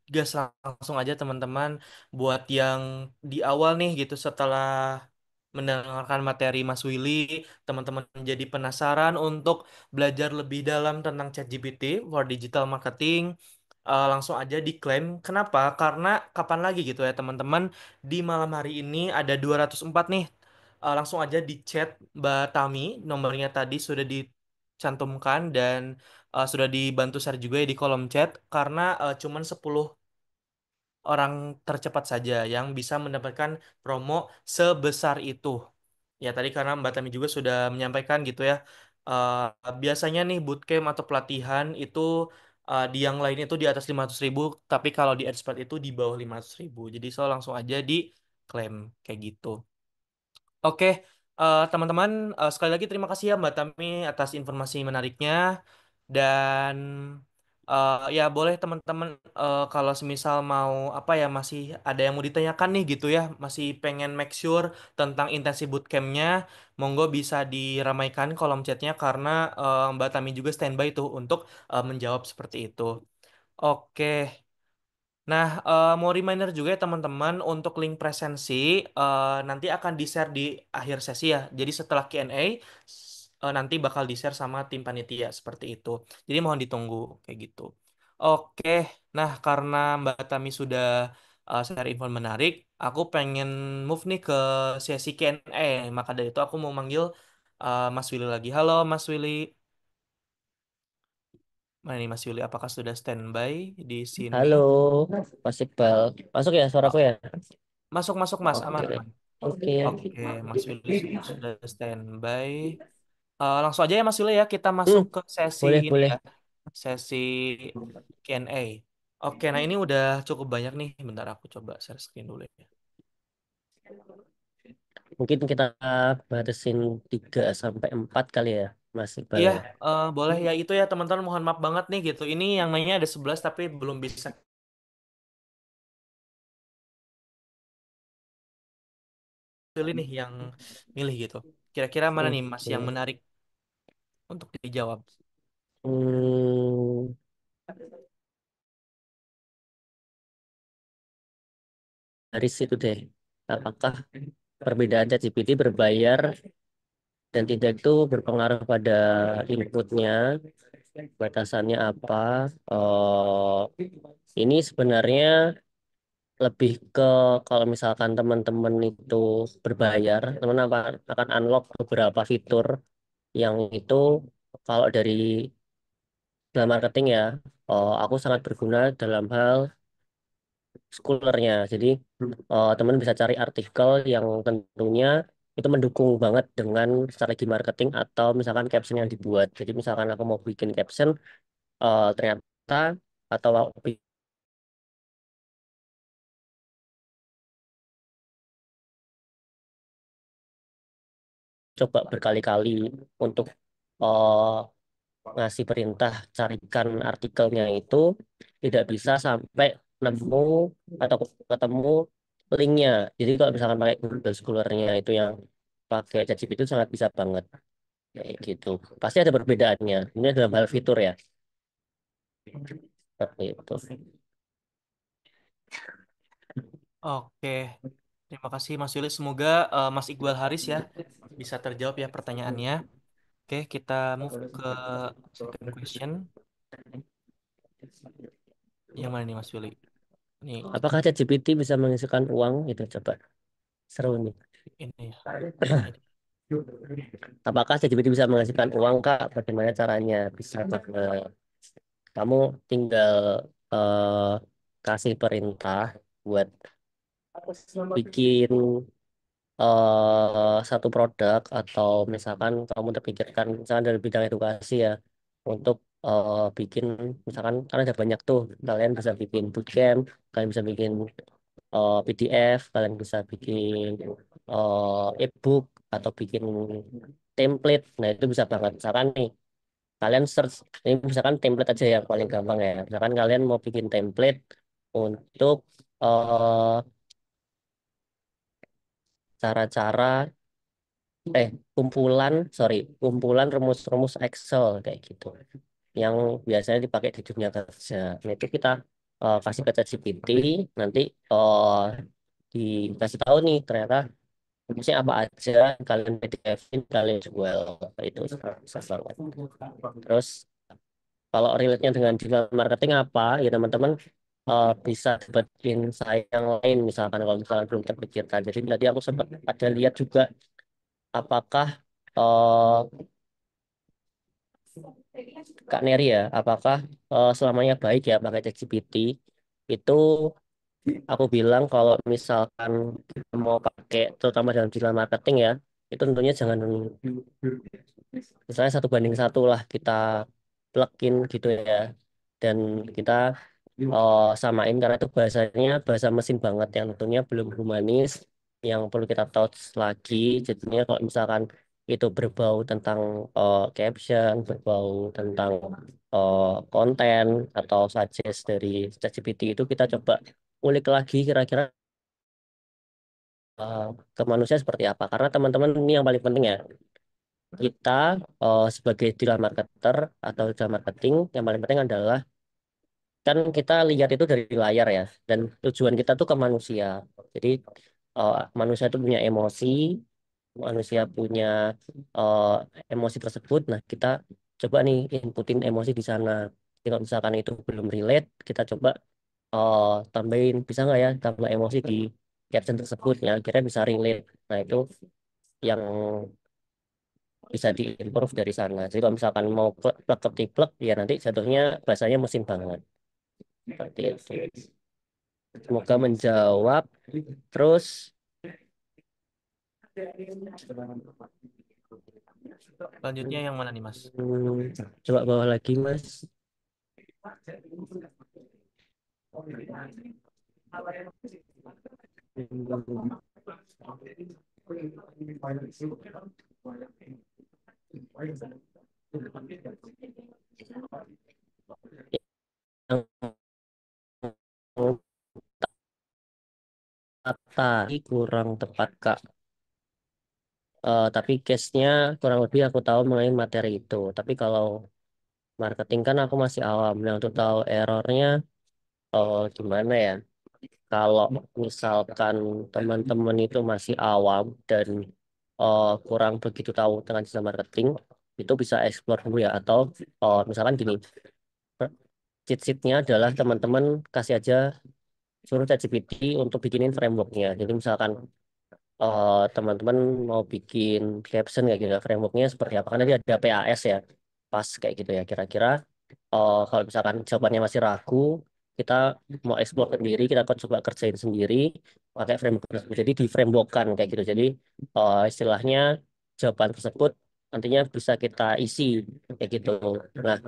gas langsung aja teman-teman buat yang di awal nih gitu setelah mendengarkan materi Mas Willy, teman-teman jadi penasaran untuk belajar lebih dalam tentang ChatGPT for digital marketing, langsung aja diklaim. Kenapa? Karena kapan lagi gitu ya teman-teman, di malam hari ini ada 204 nih. Langsung aja di chat Mbak Tami, nomornya tadi sudah dicantumkan dan sudah dibantu share juga ya di kolom chat, karena cuman 10 orang tercepat saja yang bisa mendapatkan promo sebesar itu. Ya tadi karena Mbak Tami juga sudah menyampaikan gitu ya, biasanya nih bootcamp atau pelatihan itu di yang lain itu di atas 500 ribu, tapi kalau di expert itu di bawah 500 ribu. Jadi so langsung aja di klaim kayak gitu. Oke, teman-teman, sekali lagi terima kasih ya Mbak Tami atas informasi menariknya. Dan ya boleh teman-teman, kalau semisal mau apa ya, masih ada yang mau ditanyakan nih gitu ya, masih pengen make sure tentang intensi bootcampnya, monggo bisa diramaikan kolom chatnya karena Mbak Tami juga standby tuh untuk menjawab seperti itu. Oke. Nah, mau reminder juga ya teman-teman untuk link presensi nanti akan di-share di akhir sesi ya. Jadi setelah Q&A nanti bakal di-share sama tim panitia seperti itu. Jadi mohon ditunggu kayak gitu. Oke, nah karena Mbak Tami sudah share info menarik, aku pengen move nih ke sesi Q&A. Maka dari itu aku mau manggil Mas Willy lagi. Halo Mas Willy. Mana nih Mas Willy? Apakah sudah standby di sini? Halo, Mas Iqbal. Masuk ya suaraku ya? Masuk, masuk, Mas. Aman, Oke, aman. oke. Oke, Mas Willy sudah standby. Langsung aja ya, Mas Willy ya. Kita masuk ke sesi Boleh, ini boleh. ya. Sesi Q&A. Oke, nah ini udah cukup banyak nih. Bentar aku coba share screen dulu ya. Mungkin kita batasin 3 sampai 4 kali ya. Mas Iqbal Iya, ya. boleh ya itu ya teman-teman, mohon maaf banget nih gitu. Ini yang nanya ada 11 tapi belum bisa pilih nih yang milih gitu. Kira-kira mana nih Mas yang Oke. menarik untuk dijawab? Hmm, dari situ deh. Apakah perbedaan ChatGPT berbayar dan tidak itu berpengaruh pada inputnya, batasannya apa? Ini sebenarnya lebih ke kalau misalkan teman-teman itu berbayar, teman akan unlock beberapa fitur yang itu kalau dari dalam marketing ya, aku sangat berguna dalam hal schoolernya. Jadi teman bisa cari artikel yang tentunya itu mendukung banget dengan strategi marketing atau misalkan caption yang dibuat. Jadi misalkan aku mau bikin caption, ternyata atau aku coba berkali-kali untuk eh, ngasih perintah carikan artikelnya itu tidak bisa sampai nemu atau ketemu linknya. Jadi kalau misalkan pakai Google Scholar-nya itu yang pakai ChatGPT itu sangat bisa banget kayak gitu. Pasti ada perbedaannya. Ini dalam hal fitur ya. Seperti itu. Oke, terima kasih Mas Yuli. Semoga Mas Iqbal Haris ya bisa terjawab ya pertanyaannya. Oke, kita move ke second question. Yang mana nih Mas Yuli? Nih, Apakah ChatGPT bisa menghasilkan uang? Itu coba seru nih. ini ya. Nah, ini. Apakah ChatGPT bisa menghasilkan uang, Kak? Bagaimana caranya? Bisa banget. Kamu tinggal eh, kasih perintah buat bikin satu produk atau misalkan kamu terpikirkan misalkan dari bidang edukasi ya untuk bikin misalkan karena ada banyak tuh kalian bisa bikin bootcamp, kalian bisa bikin PDF, kalian bisa bikin ebook atau bikin template. Nah itu bisa banget misalkan nih kalian search ini misalkan template aja yang paling gampang ya. Misalkan kalian mau bikin template untuk eh, cara-cara kumpulan rumus-rumus Excel kayak gitu yang biasanya dipakai di dunia kerja. Nah, itu kita kasih ke ChatGPT, nanti dikasih tahu nih ternyata rumusnya apa aja, kalian PDF-in, kalian jual. Itu bisa banget. Terus kalau relate-nya dengan digital marketing apa, ya teman-teman bisa dapetin saya yang lain misalkan kalau misalkan belum terpikirkan. Jadi tadi aku sempat ada lihat juga apakah Kak Neri ya, apakah selamanya baik ya pakai ChatGPT? Itu aku bilang kalau misalkan kita mau pakai, terutama dalam digital marketing ya, itu tentunya jangan misalnya 1:1 lah kita plugin gitu ya, dan kita samain karena itu bahasanya bahasa mesin banget yang tentunya belum humanis, yang perlu kita touch lagi. Jadinya kalau misalkan itu berbau tentang caption, berbau tentang eh, konten atau suggest dari ChatGPT itu kita coba ulik lagi kira-kira eh, ke manusia seperti apa. Karena teman-teman ini yang paling penting ya. Kita sebagai digital marketer atau digital marketing yang paling penting adalah kan kita lihat itu dari layar ya dan tujuan kita tuh ke manusia. Jadi manusia itu punya emosi, manusia punya eh, emosi tersebut. Nah, kita coba nih inputin emosi di sana. Jadi kalau misalkan itu belum relate, kita coba eh, tambahin bisa nggak ya tambah emosi di caption tersebut ya, kira bisa relate. Nah, itu yang bisa diimprove dari sana. Jadi kalau misalkan mau plek ketiplek ya nanti jatuhnya bahasanya mesin banget. Seperti itu. Semoga menjawab. Terus Selanjutnya yang mana nih Mas? coba bawa lagi Mas. Yang kata kurang tepat Kak. Tapi case-nya kurang lebih aku tahu mengenai materi itu. Tapi kalau marketing kan aku masih awam. Nah, untuk tahu errornya, gimana ya? Kalau misalkan teman-teman itu masih awam dan kurang begitu tahu tentang digital marketing, itu bisa explore dulu ya. Atau misalkan gini, cheat sheet-nya adalah teman-teman kasih aja suruh ChatGPT untuk bikinin frameworknya. Jadi misalkan teman-teman mau bikin caption kayak gitu, frameworknya seperti apa? Karena dia ada PAS ya, pas kayak gitu ya. Kira-kira kalau misalkan jawabannya masih ragu, kita mau explore sendiri, kita akan coba kerjain sendiri pakai framework tersebut. Jadi di frameworkan kayak gitu. Jadi istilahnya jawaban tersebut nantinya bisa kita isi kayak gitu. Nah,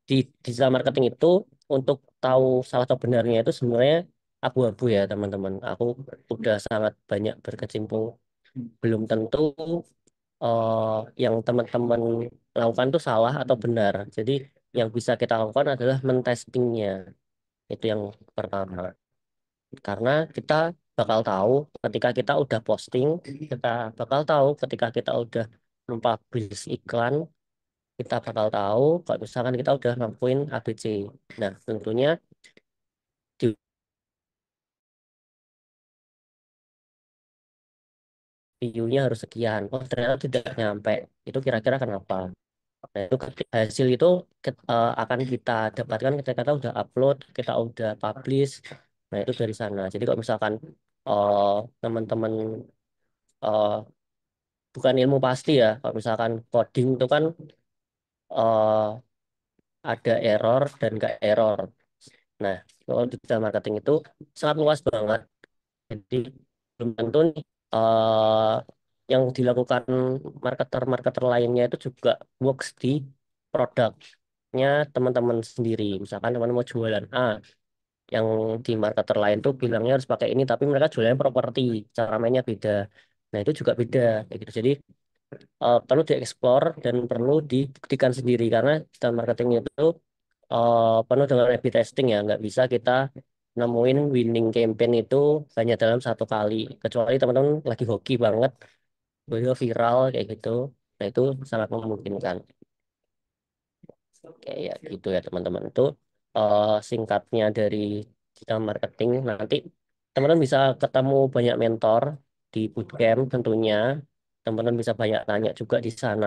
di digital marketing itu untuk tahu salah atau benarnya itu sebenarnya abu-abu ya teman-teman. Aku udah sangat banyak berkecimpung. Belum tentu yang teman-teman lakukan itu salah atau benar. Jadi yang bisa kita lakukan adalah mentestingnya. Itu yang pertama. Karena kita bakal tahu ketika kita udah posting, kita bakal tahu ketika kita udah mempublish iklan, kita bakal tahu kalau misalkan kita udah ngelakuin ABC. Nah, tentunya di view-nya harus sekian. Oh, ternyata tidak nyampe. Itu kira-kira kenapa? Nah, itu hasil itu akan kita dapatkan ketika kita udah upload, kita udah publish. Nah, itu dari sana. Jadi kalau misalkan eh, teman-teman eh, bukan ilmu pasti ya, kalau misalkan coding itu kan eh, ada error dan nggak error. Nah, kalau digital marketing itu sangat luas banget. Jadi belum tentu nih yang dilakukan marketer-marketer lainnya itu juga works di produknya teman-teman sendiri. Misalkan teman-teman mau jualan A, yang di marketer lain tuh bilangnya harus pakai ini, tapi mereka jualannya properti, cara mainnya beda. Nah itu juga beda, kayak gitu. Jadi perlu dieksplor dan perlu dibuktikan sendiri karena digital marketing itu penuh dengan A/B testing ya, nggak bisa kita nemuin winning campaign itu hanya dalam satu kali. Kecuali teman-teman lagi hoki banget, video viral kayak gitu. Nah itu sangat memungkinkan. Kayak gitu ya teman-teman. Itu singkatnya dari digital marketing. Nanti teman-teman bisa ketemu banyak mentor di bootcamp tentunya. Teman-teman bisa banyak tanya juga di sana.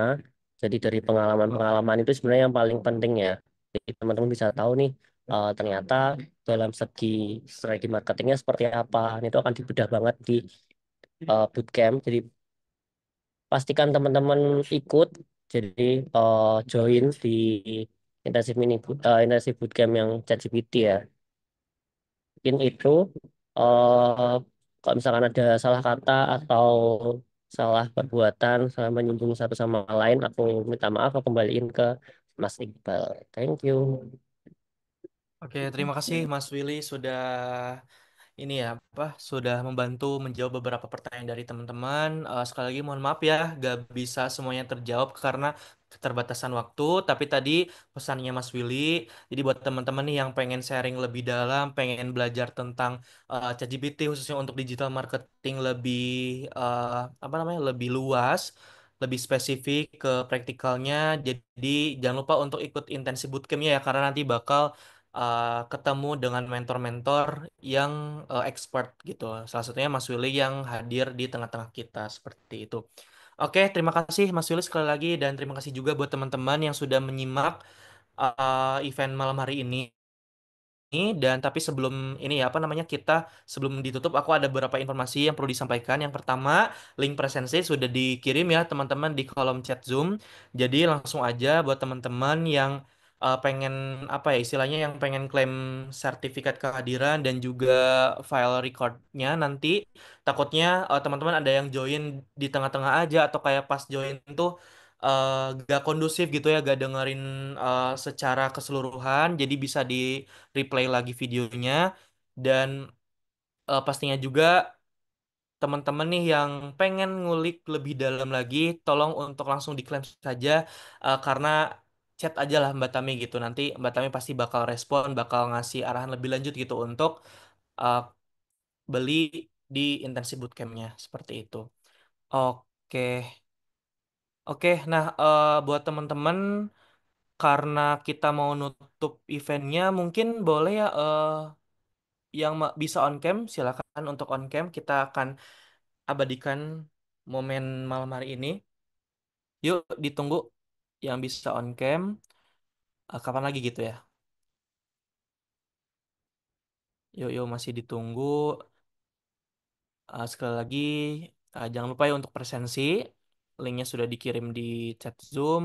Jadi dari pengalaman-pengalaman itu sebenarnya yang paling penting ya. Jadi teman-teman bisa tahu nih ternyata dalam segi strategi marketingnya seperti apa. Itu akan dibedah banget di bootcamp. Jadi pastikan teman-teman ikut. Jadi join di intensif bootcamp yang ChatGPT ya. Mungkin itu eh kalau misalkan ada salah kata atau salah perbuatan, salah menyinggung satu sama lain, aku minta maaf, aku kembaliin ke Mas Iqbal. Thank you. Oke, terima kasih Mas Willy sudah ini ya apa sudah membantu menjawab beberapa pertanyaan dari teman-teman. Sekali lagi mohon maaf ya, gak bisa semuanya terjawab karena keterbatasan waktu. Tapi tadi pesannya Mas Willy, jadi buat teman-teman nih yang pengen sharing lebih dalam, pengen belajar tentang ChatGPT khususnya untuk digital marketing lebih apa namanya lebih luas. Lebih spesifik ke praktikalnya, jadi jangan lupa untuk ikut intensi bootcampnya ya, karena nanti bakal ketemu dengan mentor-mentor yang expert gitu. Salah satunya Mas Willy yang hadir di tengah-tengah kita seperti itu. Oke, terima kasih Mas Willy sekali lagi dan terima kasih juga buat teman-teman yang sudah menyimak event malam hari ini. Dan tapi sebelum ini ya apa namanya kita sebelum ditutup aku ada beberapa informasi yang perlu disampaikan. Yang pertama, link presensi sudah dikirim ya teman-teman di kolom chat Zoom. Jadi langsung aja buat teman-teman yang pengen apa ya istilahnya yang pengen klaim sertifikat kehadiran dan juga file recordnya nanti takutnya teman-teman ada yang join di tengah-tengah aja atau kayak pas join tuh eh, gak kondusif gitu ya, gak dengerin secara keseluruhan. Jadi bisa di replay lagi videonya dan pastinya juga teman-teman nih yang pengen ngulik lebih dalam lagi, tolong untuk langsung diklaim saja karena chat aja lah Mbak Tami gitu. Nanti Mbak Tami pasti bakal respon, bakal ngasih arahan lebih lanjut gitu untuk uh, beli di intensive bootcampnya seperti itu. Oke, oke. Nah, buat teman-teman karena kita mau nutup eventnya, mungkin boleh ya yang bisa on cam silakan untuk on cam. Kita akan abadikan momen malam hari ini. Yuk ditunggu yang bisa on cam. Kapan lagi gitu ya? Yuk yuk masih ditunggu. Sekali lagi jangan lupa ya untuk presensi. Linknya sudah dikirim di chat Zoom.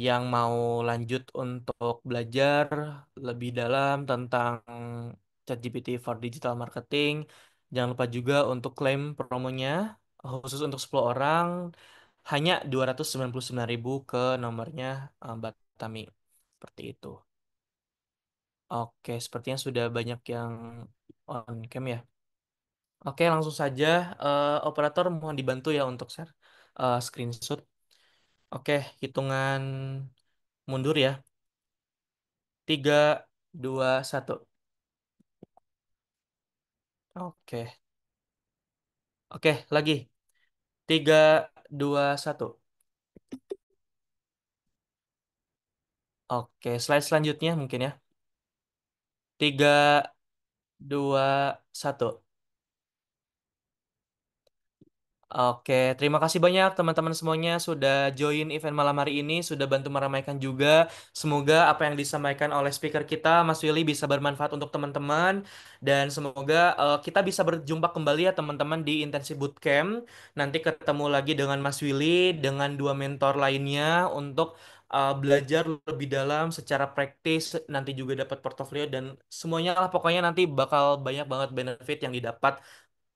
Yang mau lanjut untuk belajar lebih dalam tentang ChatGPT for Digital Marketing, jangan lupa juga untuk klaim promonya khusus untuk 10 orang hanya 299.000 ke nomornya Mbak Tami. Seperti itu. Oke, sepertinya sudah banyak yang on cam ya. Oke, langsung saja operator mohon dibantu ya untuk share screenshot. Oke, hitungan mundur ya. 3, 2, 1. Oke. Oke, lagi. 3, 2, 1. Oke, slide selanjutnya mungkin ya. 3, 2, 1. Oke, terima kasih banyak teman-teman semuanya sudah join event malam hari ini, sudah bantu meramaikan juga. Semoga apa yang disampaikan oleh speaker kita, Mas Willy, bisa bermanfaat untuk teman-teman. Dan semoga kita bisa berjumpa kembali ya teman-teman di Intensive Bootcamp. Nanti ketemu lagi dengan Mas Willy, dengan dua mentor lainnya untuk belajar lebih dalam secara praktis. Nanti juga dapat portofolio dan semuanya lah pokoknya nanti bakal banyak banget benefit yang didapat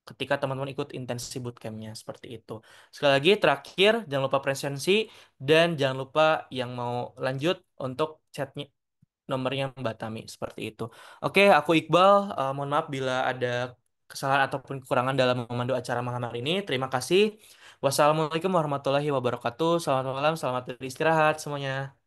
ketika teman-teman ikut intensi bootcampnya seperti itu. Sekali lagi terakhir jangan lupa presensi dan jangan lupa yang mau lanjut untuk chatnya nomornya Mbak Tami seperti itu. Oke, aku Iqbal. Mohon maaf bila ada kesalahan ataupun kekurangan dalam memandu acara malam hari ini. Terima kasih. Wassalamualaikum warahmatullahi wabarakatuh. Selamat malam, selamat beristirahat semuanya.